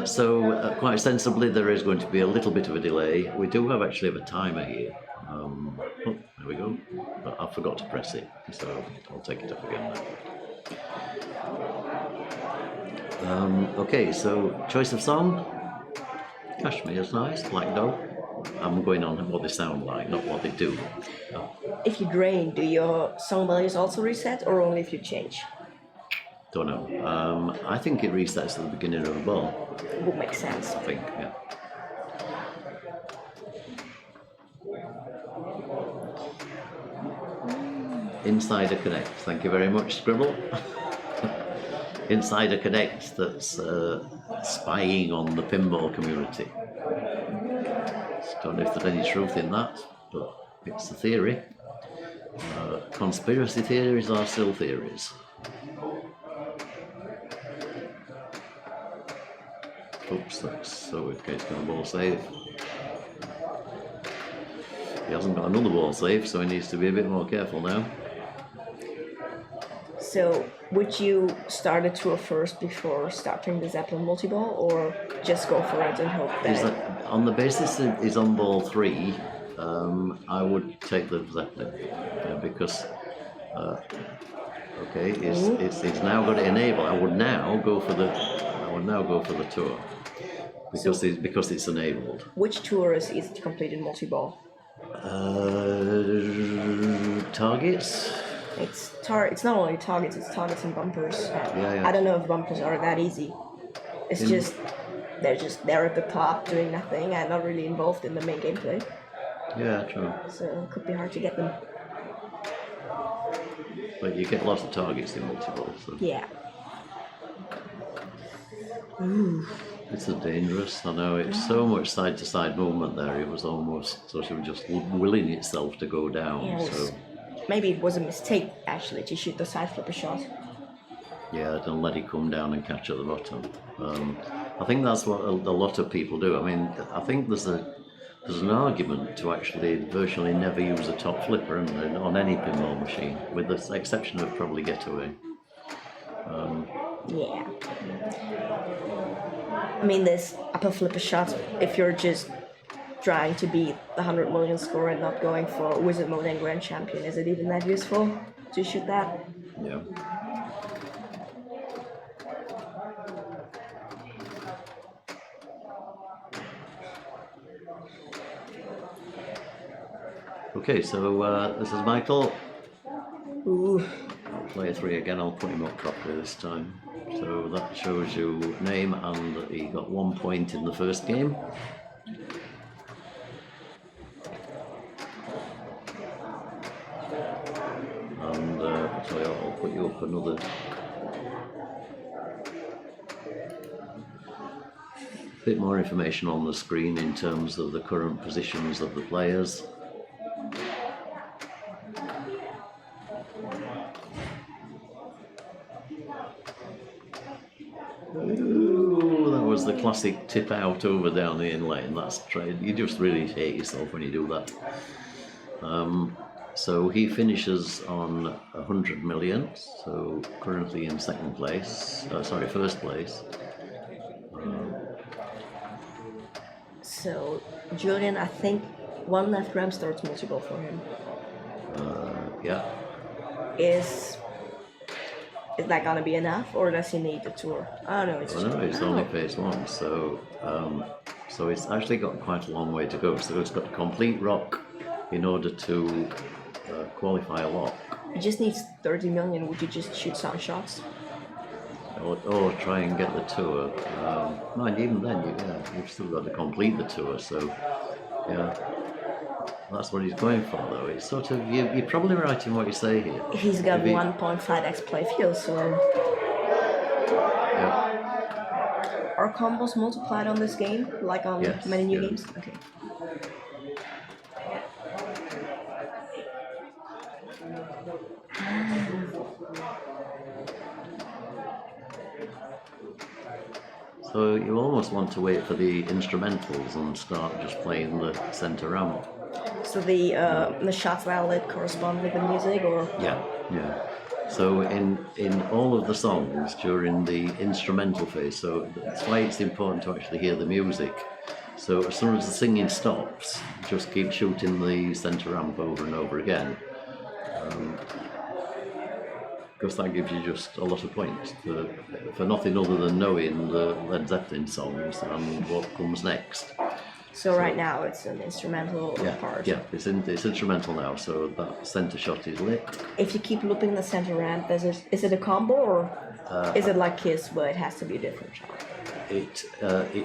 So quite sensibly, there is going to be a little bit of a delay. We do actually have a timer here. There we go. But I forgot to press it, so I'll take it up again now. Okay, so choice of song. Kashmir's nice, Black Dog. I'm going on what they sound like, not what they do. If you drain, do your song values also reset, or only if you change? Don't know. I think it resets at the beginning of the ball. Would make sense. I think, yeah. Insider Connect. Thank you very much, Scribble. Insider Connect that's spying on the pinball community. Don't know if there's any truth in that, but it's a theory. Conspiracy theories are still theories. Oops, so okay, it's going to ball save. He hasn't got another ball save, so he needs to be a bit more careful now. So, would you start a tour first before starting the Zeppelin multi-ball, or just go for it and hope that... On the basis that it's on ball 3, I would take the Zeppelin, because it's now got to enable. I would now go for the tour because it's enabled. Which tour is easy to complete in multi-ball? Targets. It's not only targets, it's targets and bumpers. Yeah. I don't know if bumpers are that easy. It's they're just there at the top doing nothing and not really involved in the main gameplay. Yeah, true. So it could be hard to get them. But you get lots of targets in multi-ball. So. Yeah. It's dangerous. I know, it's so much side-to-side movement there. It was almost sort of just willing itself to go down. Yeah, maybe it was a mistake actually to shoot the side flipper shot. Yeah, don't let it come down and catch at the bottom. I think that's what a lot of people do. I mean, I think there's an argument to actually virtually never use a top flipper on any pinball machine, with the exception of probably Getaway. Yeah. I mean, this upper flipper shot, if you're just trying to beat the 100 million score and not going for Wizard Mode and Grand Champion, is it even that useful to shoot that? Yeah. Okay, so this is Michael. Ooh. Player 3 again, I'll put him up properly this time. So that shows you name, and he got 1 point in the first game. And so I'll put you up another. Bit more information on the screen in terms of the current positions of the players. Ooh, that was the classic tip out over down the in lane. That's trade. You just really hate yourself when you do that. So he finishes on 100 million. So currently in second place. First place. So Julian, I think one left ram starts multiple for him. Yeah. Is that gonna be enough, or does he need the tour? Oh no, it's only phase 1, so it's actually got quite a long way to go. So it's got to complete rock in order to qualify a lock. He just needs 30 million. Would you just shoot some shots? Or try and get the tour. Mind, even then, you've still got to complete the tour. So yeah. That's what he's going for, though. It's sort of, you're probably right in what you say here. He's got 1.5x play field, so... Yeah. Are combos multiplied on this game, like on Yes, many new yeah. games? Okay. So you almost want to wait for the instrumentals and start just playing the centre ramp. So the shots valid correspond with the music, or Yeah, yeah. So in all of the songs during the instrumental phase, so that's why it's important to actually hear the music. So as soon as the singing stops, just keep shooting the centre ramp over and over again. Because that gives you just a lot of points for nothing other than knowing the Led Zeppelin songs and what comes next. so right now it's an instrumental part. Yeah, it's instrumental now, so that centre shot is lit. If you keep looping the center ramp, is it a combo, or is it like Kiss where it has to be a different shot? It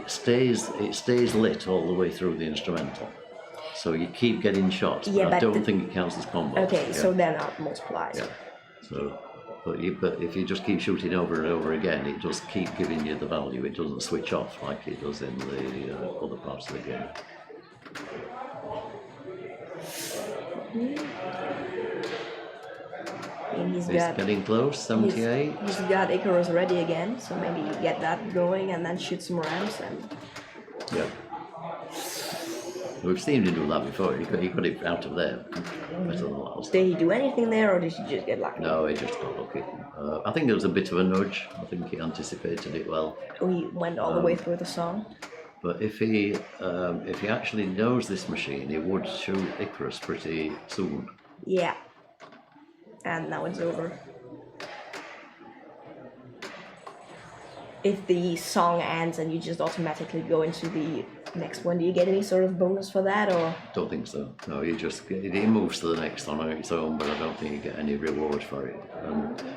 stays lit all the way through the instrumental. So you keep getting shots, but Yeah, I but don't think it counts as combos. Okay, yeah. so they're not multiplied. Yeah. So, but if you just keep shooting over and over again, it does keep giving you the value. It doesn't switch off like it does in the other parts of the game. And It's getting close. 78. He's got Icarus ready again, so maybe you get that going and then shoot some ramps and. Yeah. We've seen him do that before. He got it out of there better than last. Did he do anything there, or did he just get lucky? No, he just got lucky. I think there was a bit of a nudge. I think he anticipated it well. He went all the way through the song. But if he actually knows this machine, he would shoot Icarus pretty soon. Yeah. And now it's over. If the song ends and you just automatically go into the next one, do you get any sort of bonus for that, or? Don't think so. No, he moves to the next one on its own, but I don't think you get any reward for it.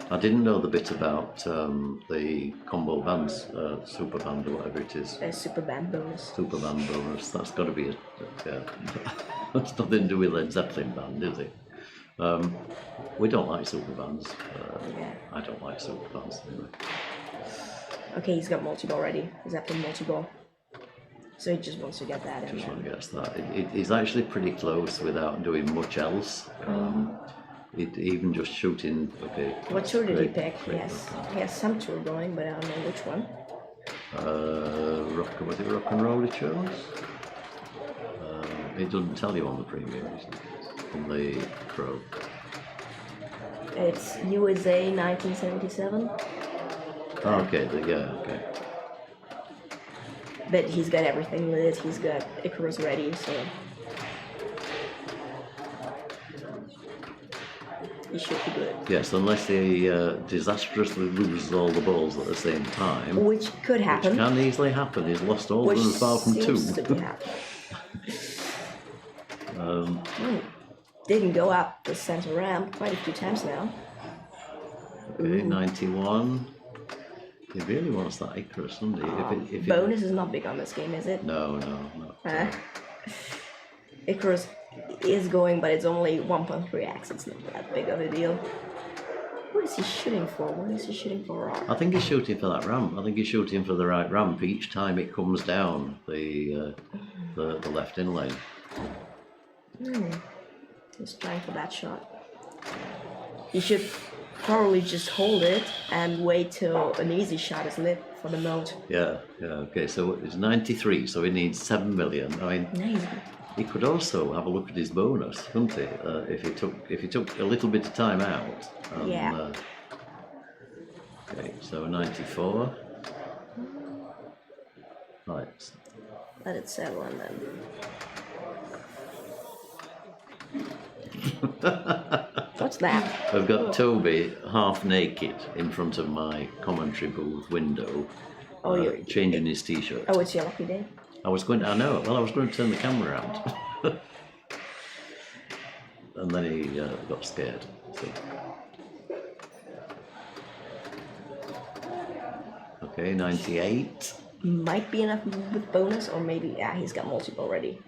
I didn't know the bit about the combo bands, super band or whatever it is. A super band bonus. Super band bonus. That's got to be that's nothing to do with Led Zeppelin band, is it? We don't like super bands. I don't like super bands anyway. Okay, he's got multi-ball ready. Zeppelin multi-ball. So he just wants to get that in. Just want to guess that. It's actually pretty close without doing much else. Even just shooting. Okay. What tour did he pick? He has some tour going, but I don't know which one. Was it Rock and Roll he chose? It doesn't tell you on the preview, on the Crow. It's USA 1977. Oh, okay, okay. But he's got everything lit, he's got Icarus ready, so he should be good. Yes, unless he disastrously loses all the balls at the same time. Which could happen. Which can easily happen. He's lost all of them apart from two. Seems to be happening. Didn't go up the center ramp quite a few times now. Okay, 91. He really wants that Icarus, doesn't he? Bonus is not big on this game, is it? No. Icarus is going, but it's only 1.3x. It's not that big of a deal. What is he shooting for? I think he's shooting for that ramp. I think he's shooting for the right ramp each time it comes down the left in lane. He's trying for that shot. You should probably just hold it and wait till an easy shot is lit for the mode. Yeah, okay, so it's 93, so he needs 7 million. I mean, he could also have a look at his bonus, couldn't he? If he took a little bit of time out. Okay, so 94. Right. Let it settle and then. What's that? I've got Toby half naked in front of my commentary booth window, changing his t-shirt. Oh, it's your lucky day. I was going to turn the camera around. And then he got scared. So. Okay, 98. Might be enough with bonus, or maybe, he's got multiple already.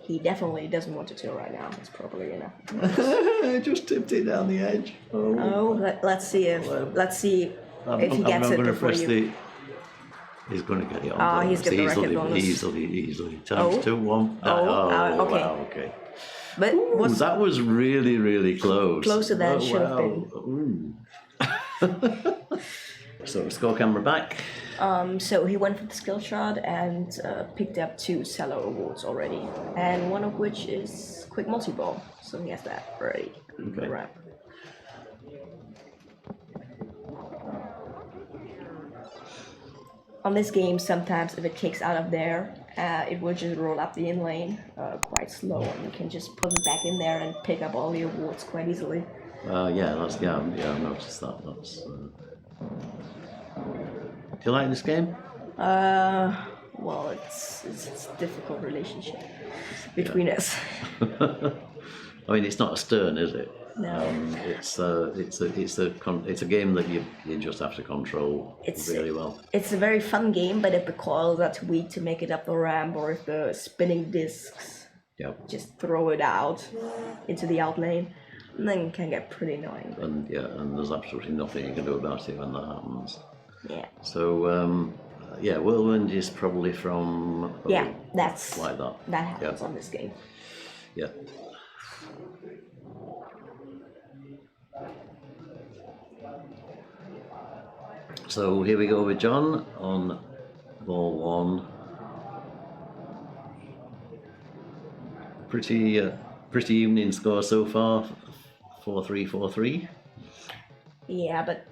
he definitely doesn't want to tilt right now. It's probably enough. I just tipped it down the edge. Let's see if he gets it before you. He's going to get it on. Oh, he's got the record bonus. Easily. Times 2, 1. Okay. Wow, okay. But that was really, really close. Closer than it should have been. So score camera back. So he went for the skill shot and picked up 2 cello awards already, and one of which is quick multi-ball. So he has that already. Okay. Right. On this game, sometimes if it kicks out of there, it will just roll up the in lane quite slow, and you can just put it back in there and pick up all the awards quite easily. I've noticed that. Do you like this game? Well, it's a difficult relationship between us. I mean, it's not a stern, is it? No. It's a game that you just have to control really well. It's a very fun game, but if the coils are too weak to make it up the ramp, or if the spinning discs just throw it out into the out lane, then it can get pretty annoying. And there's absolutely nothing you can do about it when that happens. Yeah. So Whirlwind is probably from that's like that. That happens on this game. Yeah. So here we go with John on ball 1. Pretty evening score so far, 4-3, 4-3. Yeah, but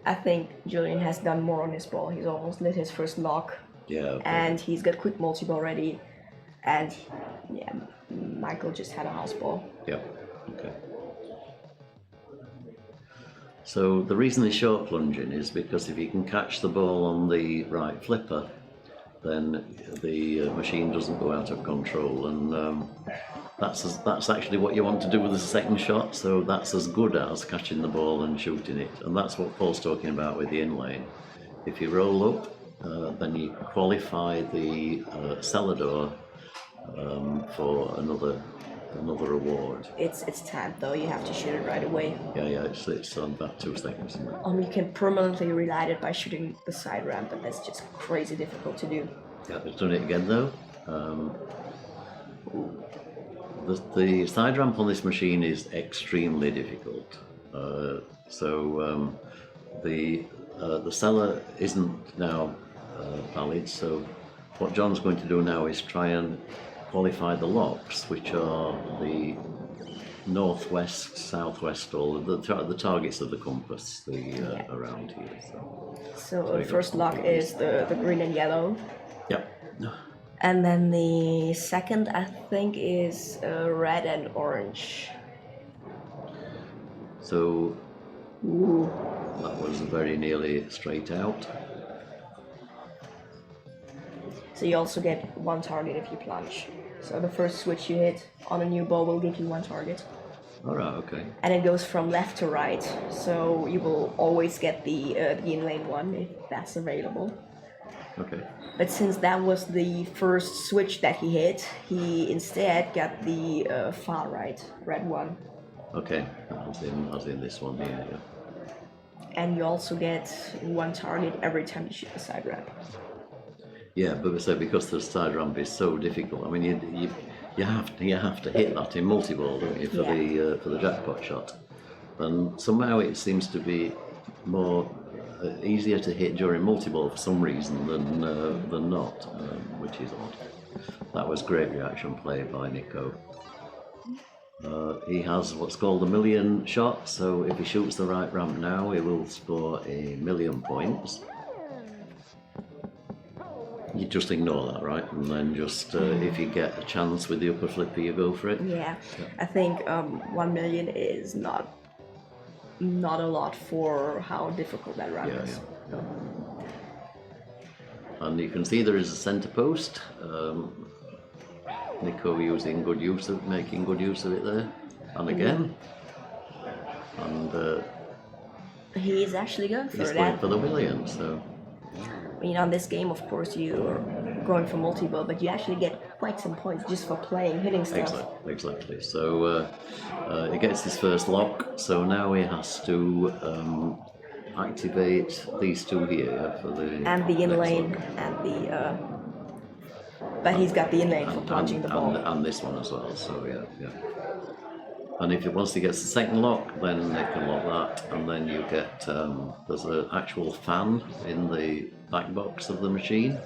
I think Julian has done more on his ball. He's almost lit his first lock. Yeah. Okay. And he's got quick multi-ball ready. And Michael just had a house ball. Yeah. Okay. So the reason he's short plunging is because if you can catch the ball on the right flipper, then the machine doesn't go out of control, and that's actually what you want to do with the second shot. So that's as good as catching the ball and shooting it, and that's what Paul's talking about with the in lane. If you roll up, then you qualify the cellar door for another award. It's timed though. You have to shoot it right away. Yeah. It's on about 2 seconds. Isn't it? You can permanently relight it by shooting the side ramp, but that's just crazy difficult to do. Yeah, it's done it again though. The side ramp on this machine is extremely difficult. The cellar isn't now valid. So what John's going to do now is try and qualify the locks, which are the northwest, southwest, or the targets of the compass around here. So the first lock is the green and yellow. Yep. And then the second, I think, is red and orange. So that was very nearly straight out. So you also get 1 target if you plunge. So the first switch you hit on a new ball will give you 1 target. All right, okay. And it goes from left to right, so you will always get the in-lane one if that's available. Okay. But since that was the first switch that he hit, he instead got the far right, red one. Okay, as in this one here, yeah. And you also get 1 target every time you shoot the side ramp. Yeah, but so because the side ramp is so difficult, I mean, you have to hit that in multi-ball, don't you, for the jackpot shot, and somehow it seems to be more easier to hit during multi-ball for some reason than not, which is odd. That was great reaction play by Niko. He has what's called a million shot, so if he shoots the right ramp now, he will score 1,000,000 points. You just ignore that, right? And then just, if you get a chance with the upper flipper, you go for it. Yeah. I think 1 million is not a lot for how difficult that ramp is. Yeah. And you can see there is a centre post. Niko making good use of it there, and again. And he's actually going for he's that. going for the million, so. On this game, of course, you going for multi-ball, but you actually get quite some points just for playing, hitting stuff. Exactly. So he gets his first lock. So now he has to activate these two here for the And the in next lane lock. and the. But he's got the in lane for plunging the ball. And this one as well. So yeah. And if once he gets the second lock, then they can lock that, and then you get there's an actual fan in the back box of the machine,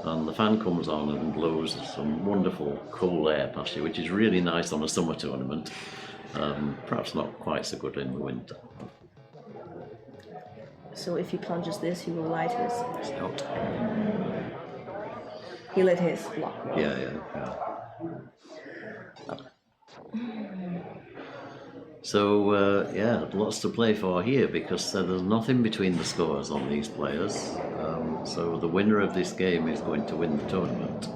and the fan comes on and blows some wonderful cool air past you, which is really nice on a summer tournament. Perhaps not quite so good in the winter. So if he plunges this, he will light his. It's not. He lit his lock. Roll. Yeah. So lots to play for here because there's nothing between the scores on these players. So the winner of this game is going to win the tournament.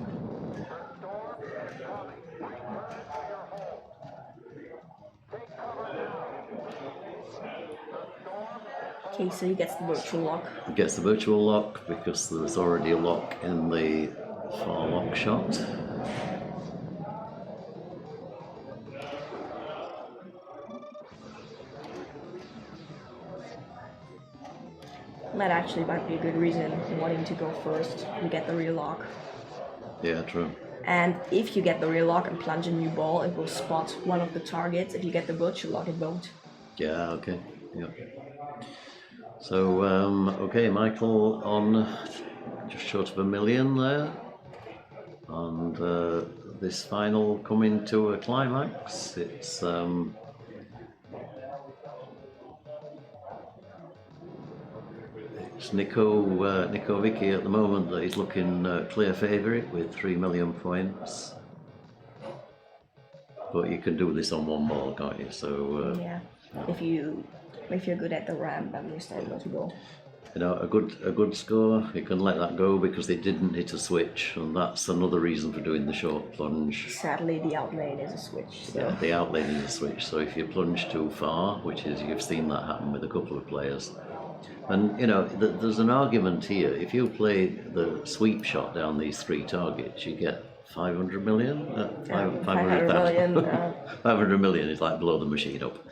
Okay, so he gets the virtual lock. He gets the virtual lock because there's already a lock in the far lock shot. That actually might be a good reason wanting to go first and get the real lock. Yeah, true. And if you get the real lock and plunge a new ball, it will spot one of the targets. If you get the virtual lock, it won't. Yeah, okay. Yeah. So, okay, Michael on just short of $1 million there. And this final coming to a climax. It's Niko Wicke at the moment that he's looking clear favourite with 3 million points. But you can do this on one ball, can't you? So yeah, if you're good at the ramp, then you start multi-ball. You know, a good score, you can let that go because they didn't hit a switch, and that's another reason for doing the short plunge. Sadly, the outlane is a switch. So. Yeah, the outlane is a switch. So if you plunge too far, which is you've seen that happen with a couple of players. And, you know, there's an argument here. If you play the sweep shot down these three targets, you get 500 million? 500,000. 500 million is like blow the machine up.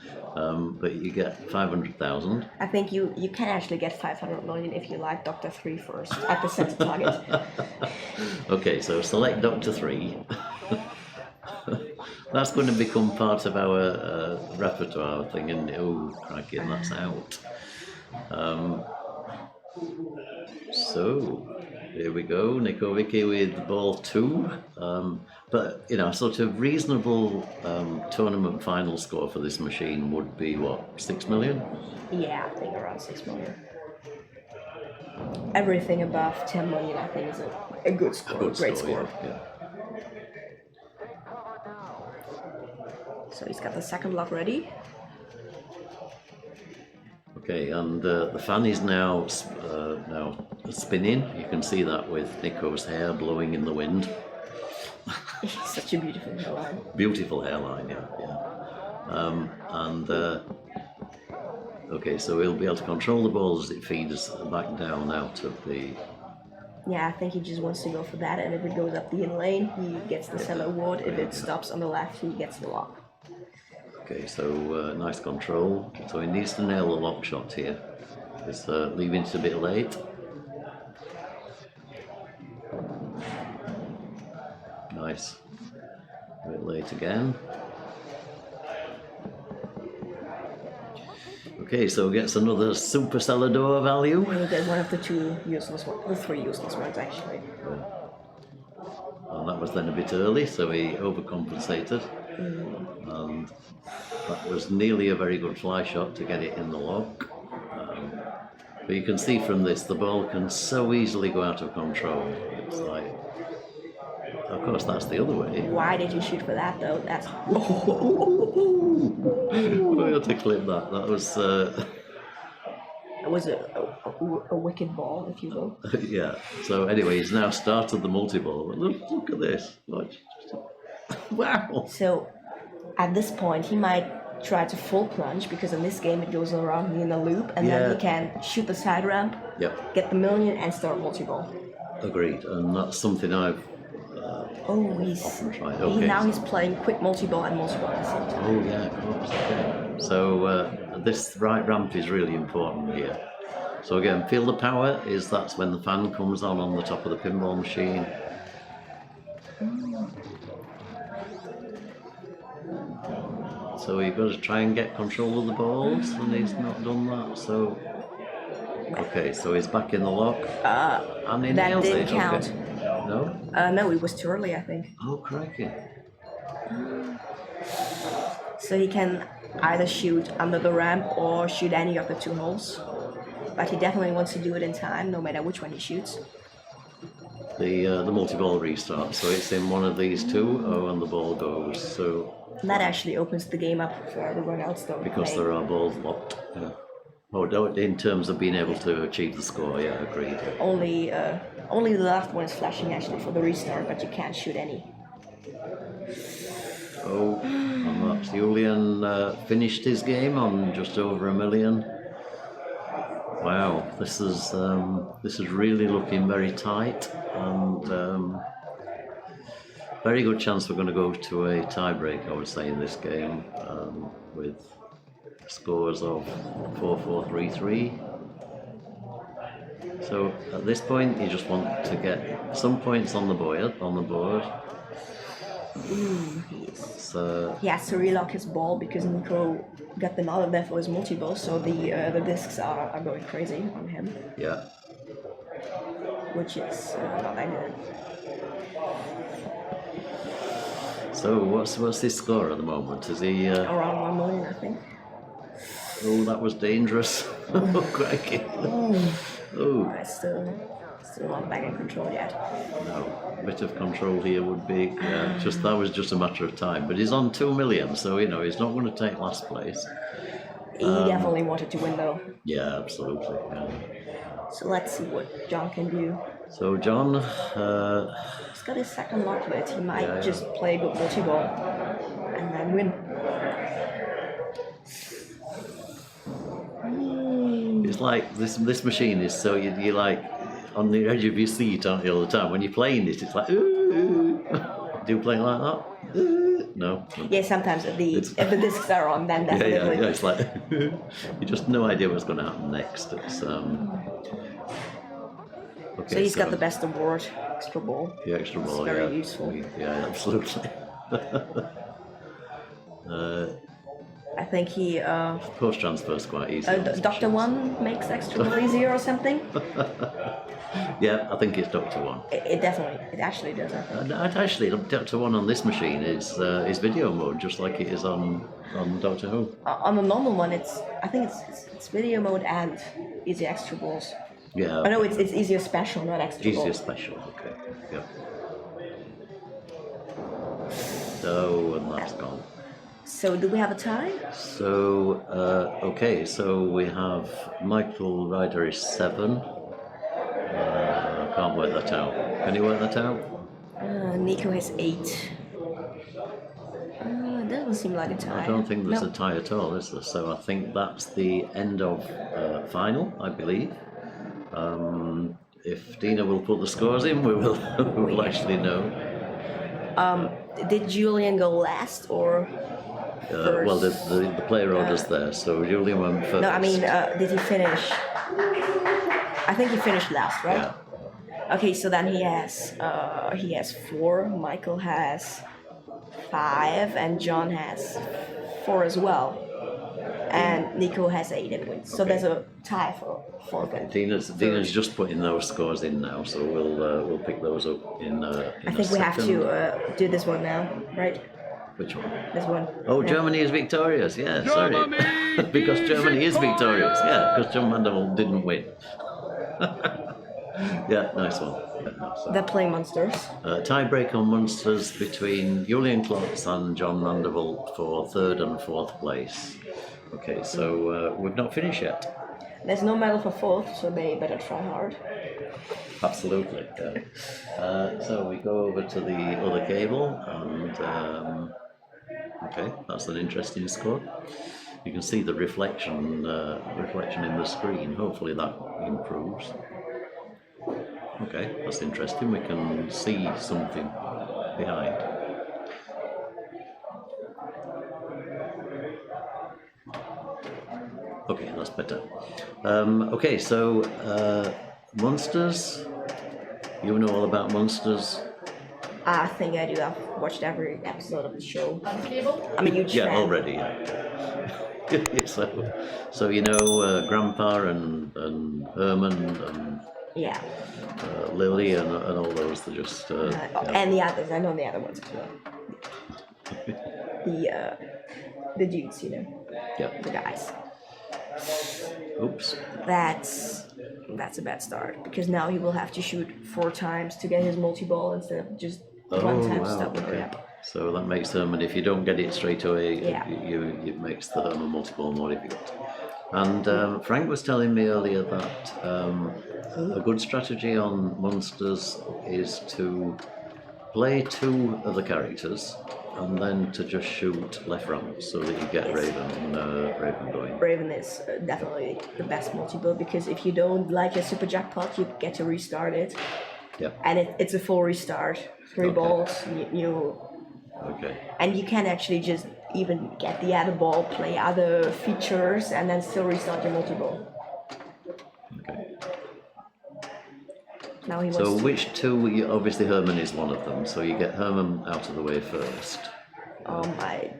But you get 500,000. I think you can actually get 500 million if you like Dr. 3 first at the center target. Okay, so select Dr. 3. That's going to become part of our repertoire thing, and oh, crikey, and that's out. So here we go, Niko Wicke with ball 2. But you know, sort of reasonable tournament final score for this machine would be what, 6 million? Yeah, I think around 6 million. Everything above 10 million, I think, is a good score, great score. Yeah. So he's got the second lock ready. Okay, and the fan is now spinning. You can see that with Niko's hair blowing in the wind. Such a beautiful hairline. Beautiful hairline, yeah. Okay, so he'll be able to control the ball as it feeds back down out of the... Yeah, I think he just wants to go for that, and if it goes up the in lane, he gets the cello ward. If it stops on the left, he gets the lock. Okay, so nice control. So he needs to nail the lock shot here. It's leaving it a bit late. Nice. A bit late again. Okay, so gets another super Celador value. And you get one of the two useless ones, the three useless ones actually. And that was then a bit early, so he overcompensated. And that was nearly a very good fly shot to get it in the lock. But you can see from this, the ball can so easily go out of control. It's like, of course, that's the other way. Why did you shoot for that though? That's. We had to clip that. That was. It was a wicked ball, if you will. Yeah. So anyway, he's now started the multi-ball. Look at this. Wow. So, at this point, he might try to full plunge because in this game it goes around me in a loop, and then he can shoot the side ramp, get the million, and start multi-ball. Agreed, and that's something I've Oh, he's often tried. Okay. now he's playing quick multi-ball and multi-ball at the same time. Oh yeah, of course. Okay. So this right ramp is really important here. So again, feel the power is that's when the fan comes on the top of the pinball machine. So you've got to try and get control of the balls, and he's not done that. So okay, so he's back in the lock. And he That nails didn't it. count. Okay. No? No, it was too early, I think. Oh, crikey. So he can either shoot under the ramp or shoot any of the two holes. But he definitely wants to do it in time, no matter which one he shoots. The multi-ball restart. So it's in one of these two. Oh, and the ball goes. So And that actually opens the game up for everyone else, though. because there are balls locked. Yeah. Oh, in terms of being able to achieve the score, yeah, agreed. Only the last one is flashing actually for the restart, but you can't shoot any. Oh, and that's Julian finished his game on just over 1 million. Wow, this is really looking very tight, and very good chance we're going to go to a tie-break, I would say, in this game, with scores of 4-4-3-3. So at this point, you just want to get some points on the board. He has to relock his ball because Niko got them out of there for his multi-ball, so the discs are going crazy on him. Yeah. Which is not that good. So what's his score at the moment? Is he Around 1 million, I think. Oh, that was dangerous. Oh, crikey. Oh. Still not back in control yet. No, a bit of control here would be, that was just a matter of time. But he's on 2 million, so, he's not going to take last place. He definitely wanted to win, though. Yeah, absolutely. Yeah. So let's see what John can do. So John... he's got his second lock lid. He might just play a good multi-ball and then win. It's like, this machine is so, you're like on the edge of your seat, aren't you, all the time? When you're playing it, it's like, ooh. Do you play like that? No. Yeah, sometimes if the discs are on, then definitely. Yeah, it's like, you just no idea what's going to happen next. It's, okay, so he's got the best award, extra ball. The extra ball, it's very useful. Yeah, absolutely. I think he... Post transfer is quite easy. Dr. One makes extra ball easier or something? Yeah, I think it's Dr. One. It actually does, I think. Actually, Dr. One on this machine is video mode, just like it is on Doctor Who. On the normal one, I think it's video mode and easy extra balls. Yeah. I know it's easier special, not extra Easier balls. special, okay. Yeah. So, and that's gone. So do we have a tie? So, okay, so we have Michael Rieder is 7. I can't work that out. Can you work that out? Niko has 8. It doesn't seem like a tie. I don't think there's a tie at all, is there? So I think that's the end of final, I believe. If Dina will put the scores in, we will actually know. Did Julian go last or... well, the player order's there, so Julian went first. No, I mean, did he finish? I think he finished last, right? Yeah. Okay, so then he has 4. Michael has 5, and John has 4 as well. And Niko has 8 in wins. So there's a tie for them. Dina's just putting those scores in now, so we'll pick those up in I think we have to do this one now, right? Which one? This one. Oh, yeah. Germany is victorious. Yeah, sorry. Because Germany is victorious. Yeah, because John Mandeville didn't win. Yeah, nice one. They're playing Munsters. Tie-break on Munsters between Julian Klotz and John Mandeville for 3rd and 4th place. Okay, so we've not finished yet. There's no medal for 4th, so they better try hard. Absolutely. Yeah. So we go over to the other cable, and okay, that's an interesting score. You can see the reflection in the screen. Hopefully that improves. Okay, that's interesting. We can see something behind. Okay, that's better. Okay, so Munsters. You know all about Munsters? I think I do. I've watched every episode of the show. I'm a huge Yeah, fan. already. Yeah. so you know Grandpa and Herman and Yeah. Lily and all those. They're just yeah. And the others. I know the other ones as well. The dudes, you know. Yeah. The guys. Oops. That's a bad start because now he will have to shoot 4 times to get his multi-ball instead of just one time to stop with okay. it. So that makes Herman, if you don't get it straight away, Yeah. it makes the Herman multi-ball more difficult. And Frank was telling me earlier that a good strategy on Munsters is to play 2 of the characters and then to just shoot left ramps so that you get Raven going. Raven is definitely the best multi-ball because if you don't like a super jackpot, you get to restart it. Yeah. And it's a full restart. 3 balls, you Okay. and you can actually just even get the other ball, play other features, and then still restart your multi-ball. Okay. Now he wants So to... which 2? Obviously Herman is one of them. So you get Herman out of the way first. I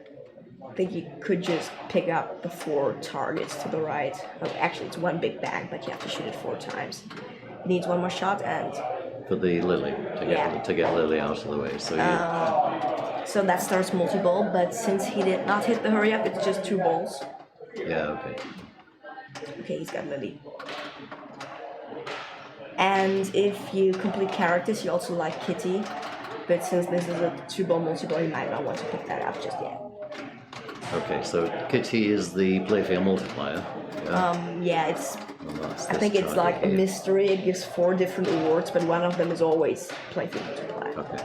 think you could just pick up the 4 targets to the right. Oh, actually, it's 1 big bag, but you have to shoot it 4 times. He needs 1 more shot, and For the Lily to get Lily out of the way. So you, so that starts multi-ball. But since he did not hit the hurry up, it's just 2 balls. yeah, okay. Okay, he's got Lily. And if you complete characters, you also like Kitty. But since this is a 2-ball multi-ball, you might not want to pick that up just yet. Okay, so Kitty is the playfield multiplier. Yeah, it's. And that's I this think it's card like a here. mystery. It gives 4 different awards, but one of them is always playfield multiplier. Okay.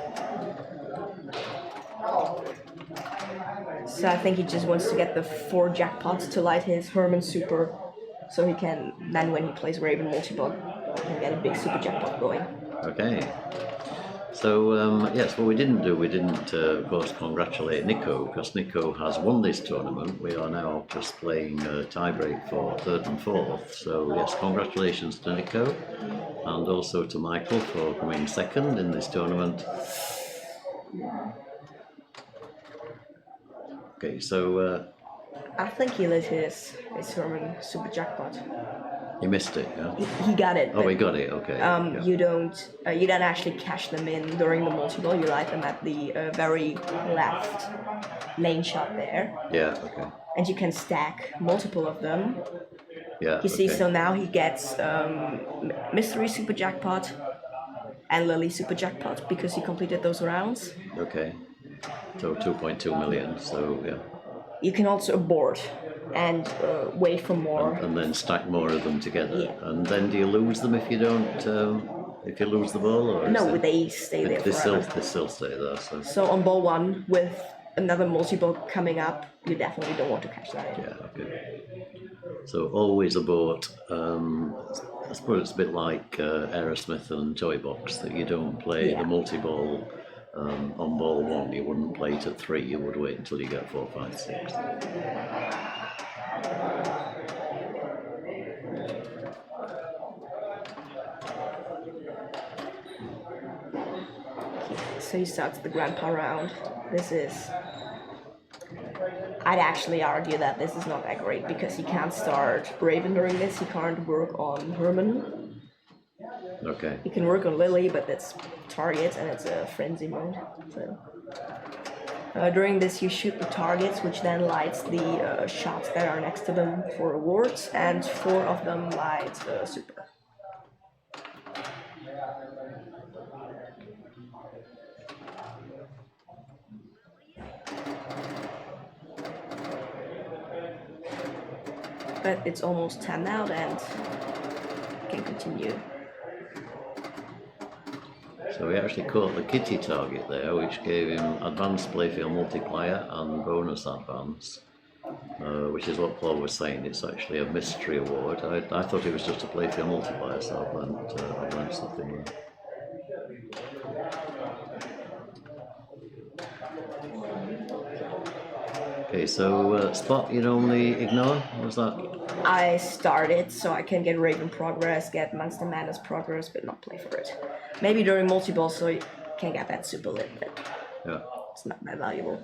So I think he just wants to get the 4 jackpots to light his Herman Super, so he can then when he plays Raven multi-ball, he can get a big super jackpot going. Okay. So yes, what we didn't, of course, congratulate Niko, because Niko has won this tournament. We are now just playing a tiebreak for 3rd and 4th. So yes, congratulations to Niko, and also to Michael for coming 2nd in this tournament. Okay, so I think he lit his Herman super jackpot. he missed it, yeah? He got it. Oh, but, he got it, okay. Yeah. You don't actually cash them in during the multi-ball. You light them at the very left lane shot there, Yeah, okay. and you can stack multiple of them. Yeah, You see, okay. so now he gets mystery super jackpot and Lily super jackpot because he completed those rounds. Okay. So 2.2 million, so yeah. You can also abort and wait for more. And then stack more of them together. Yeah. And then do you lose them if you don't, if you lose the ball? Or No, is it, they stay there they forever. still stay there, so. So on ball 1 with another multi-ball coming up, you definitely don't want to catch that. Yeah, okay. So always abort. I suppose it's a bit like Aerosmith and Toy Box, that you don't play Yeah. the multi-ball on ball 1. You wouldn't play it at 3, you would wait until you get 4, 5, 6. So he starts the grandpa round. I'd actually argue that this is not that great because he can't start Raven during this. He can't work on Herman. Okay. He can work on Lily, but that's targets and it's a frenzy mode. So during this, you shoot the targets, which then lights the shots that are next to them for awards, and 4 of them light super. But it's almost 10 out and can continue. So we actually caught the Kitty target there, which gave him advanced playfield multiplier and bonus advance. which is what Paul was saying. It's actually a mystery award. I thought it was just a playfield multiplier, so I've learned something there. Okay, so spot you normally ignore? What was that? I started so I can get Raven progress, get Monster Madness progress, but not play for it. Maybe during multi-ball so you can get that super lit, but Yeah. it's not that valuable.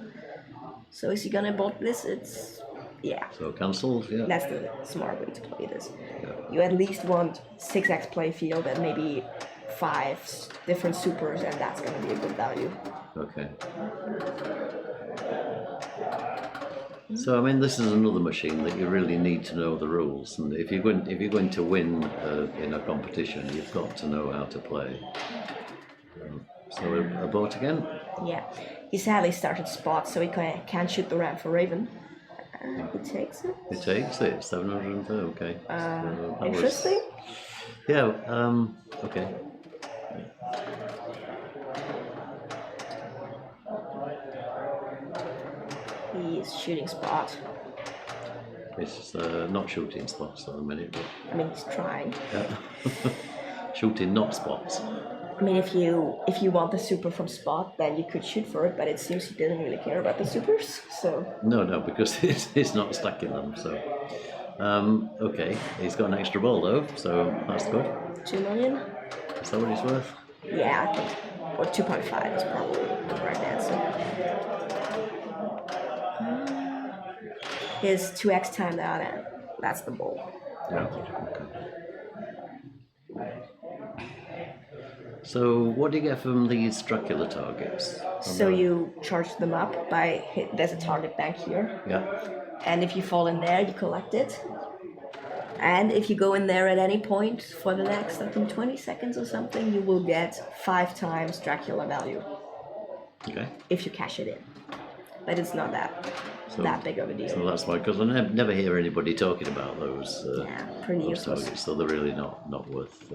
So is he gonna bolt this? It's yeah. So cancelled, yeah. That's the smart way to play this. Yeah. You at least want 6x playfield and maybe 5 different supers, and that's gonna be a good value. Okay. So I mean, this is another machine that you really need to know the rules, and if you're going to win in a competition, you've got to know how to play. So a boat again. Yeah. He sadly started spot, so he can't shoot the ramp for Raven. He takes it. It takes it 730. Okay. So that Interesting. Yeah. Okay. He's shooting spot. It's not shooting spots at the minute, but I mean, he's trying. yeah. Shooting not spots. I mean, if you want the super from spot, then you could shoot for it, but it seems he didn't really care about the supers, so... No, because he's not stacking them, so... okay, he's got an extra ball though, so that's good. 2 million? Is that what it's worth? Yeah, I think... Or 2.5 is probably the correct answer. His 2x timed out, and that's the ball. Yeah, okay. So what do you get from these Dracula targets? So you charge them up by there's a target bank here, Yeah. and if you fall in there, you collect it. And if you go in there at any point for the next, I think 20 seconds or something, you will get 5 times Dracula value Okay. if you cash it in. But it's not that big of a deal. So that's why, because I never hear anybody talking about those. Yeah, pretty those useless. targets, so they're really not worth.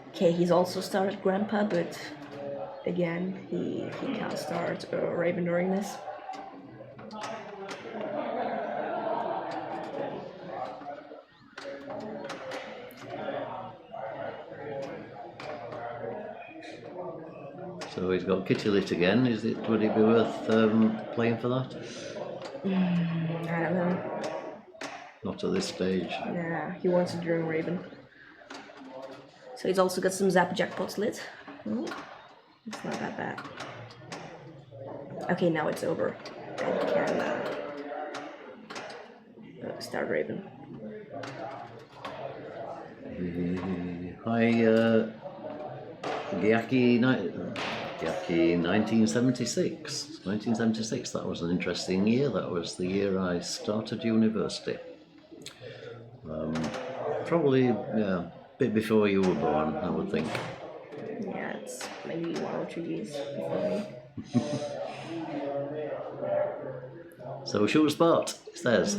Okay, he's also started Grandpa, but again, he can't start Raven during this. So he's got Kitty Lit again. Would it be worth playing for that? I don't know. Not at this stage. Yeah, he wants it during Raven. So he's also got some Zap jackpots lit. It's not that bad. Okay, now it's over. And he can start Raven. Hi, Gyaki 1976. 1976, that was an interesting year. That was the year I started university. Probably, yeah, a bit before you were born, I would think. Yeah, it's maybe 1 or 2 years before me. So shoot a spot, it says.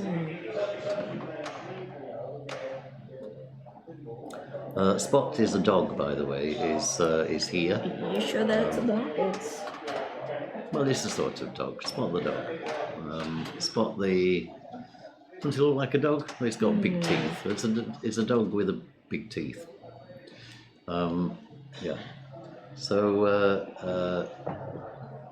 Spot is a dog, by the way, is here. Are you sure that it's a dog? It's... Well, it's a sort of dog. Spot the dog. Spot the... Doesn't it look like a dog? It's got big teeth. It's a dog with a big teeth. Yeah. So,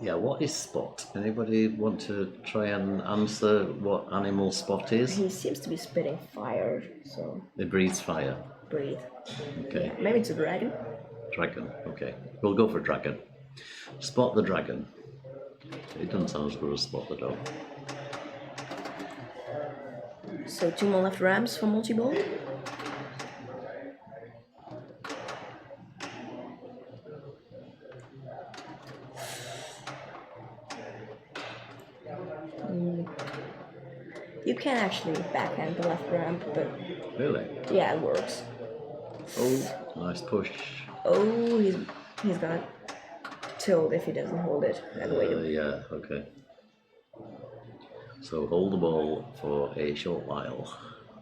yeah, what is Spot? Anybody want to try and answer what animal Spot is? He seems to be spitting fire, so... It breathes fire. Breathe. Okay. Yeah, maybe it's a dragon. Dragon. Okay. We'll go for dragon. Spot the dragon. It doesn't sound as good as Spot the dog. So 2 more left ramps for multi-ball. You can actually backhand the left ramp, but Really? yeah, it works. Oh, nice push. Oh, he's gonna tilt if he doesn't hold it and wait. Yeah, okay. So hold the ball for a short while.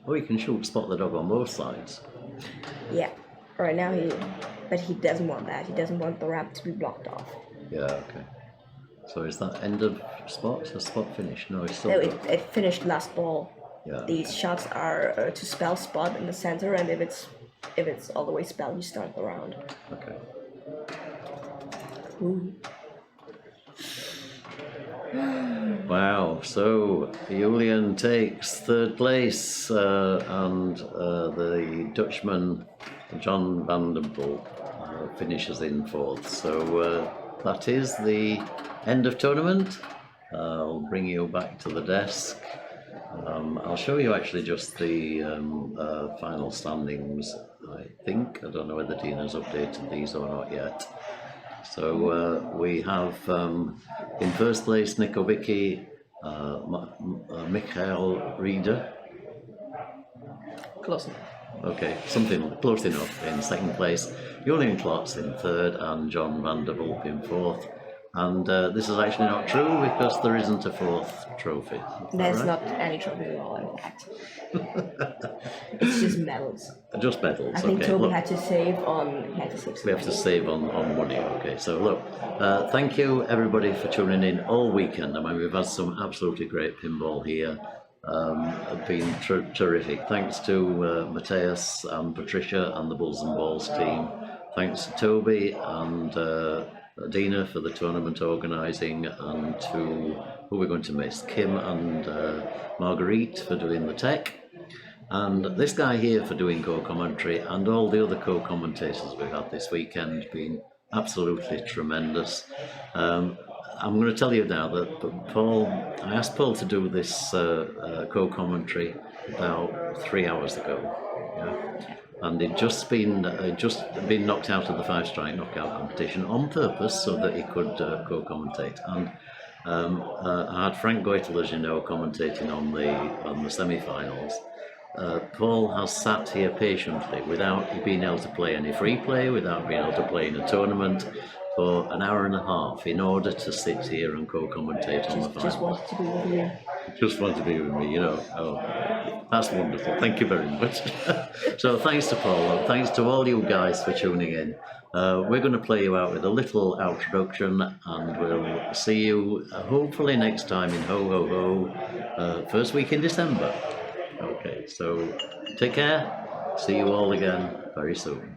Oh, you can spot the dog on both sides. Yeah. Right now but he doesn't want that. He doesn't want the ramp to be blocked off. Yeah, okay. So is that end of spot? A spot finish? No, it's still No, got- it finished last ball. Yeah. These shots are to spell spot in the center, and if it's all the way spelled, you start the round. Okay. Ooh. Wow. So Julian takes third place, and the Dutchman John van der Wulp finishes in fourth. So that is the end of tournament. I'll bring you back to the desk. I'll show you actually just the final standings, I think. I don't know whether Dina's updated these or not yet. So we have in first place Niko, Wicke, Michael Rieder. Close enough. Okay, something close enough. In second place, Julian Klotz in third, and John van der Wulp in fourth. And this is actually not true because there isn't a fourth trophy. There's right? not any trophy at all, in fact. It's just medals. Just medals. I think okay. Toby Look, had to save on. He had to save. we have to save on money. Okay, so look, thank you everybody for tuning in all weekend. I mean, we've had some absolutely great pinball here. Been terrific. Thanks to Matthias and Patricia and the Bulls and Balls team. Thanks to Toby and Dina for the tournament organising, and to who we're going to miss, Kim and Marguerite for doing the tech, and this guy here for doing co-commentary, and all the other co-commentators we've had this weekend. Been absolutely tremendous. I'm going to tell you now that I asked Paul to do this co-commentary about 3 hours ago, yeah? And he'd just been knocked out of the 5-strike knockout competition on purpose so that he could co-commentate. And I had Frank Goitel, as you know, commentating on the semi-finals. Paul has sat here patiently without being able to play any free play, without being able to play in a tournament, for an hour and a half in order to sit here and co-commentate on the finals. Just wanted to be with you. Just want to be with me, you know. Oh, that's wonderful. Thank you very much. So thanks to Paul. Thanks to all you guys for tuning in. We're going to play you out with a little introduction, and we'll see you hopefully next time in Ho Ho Ho, first week in December. Okay, so take care. See you all again very soon.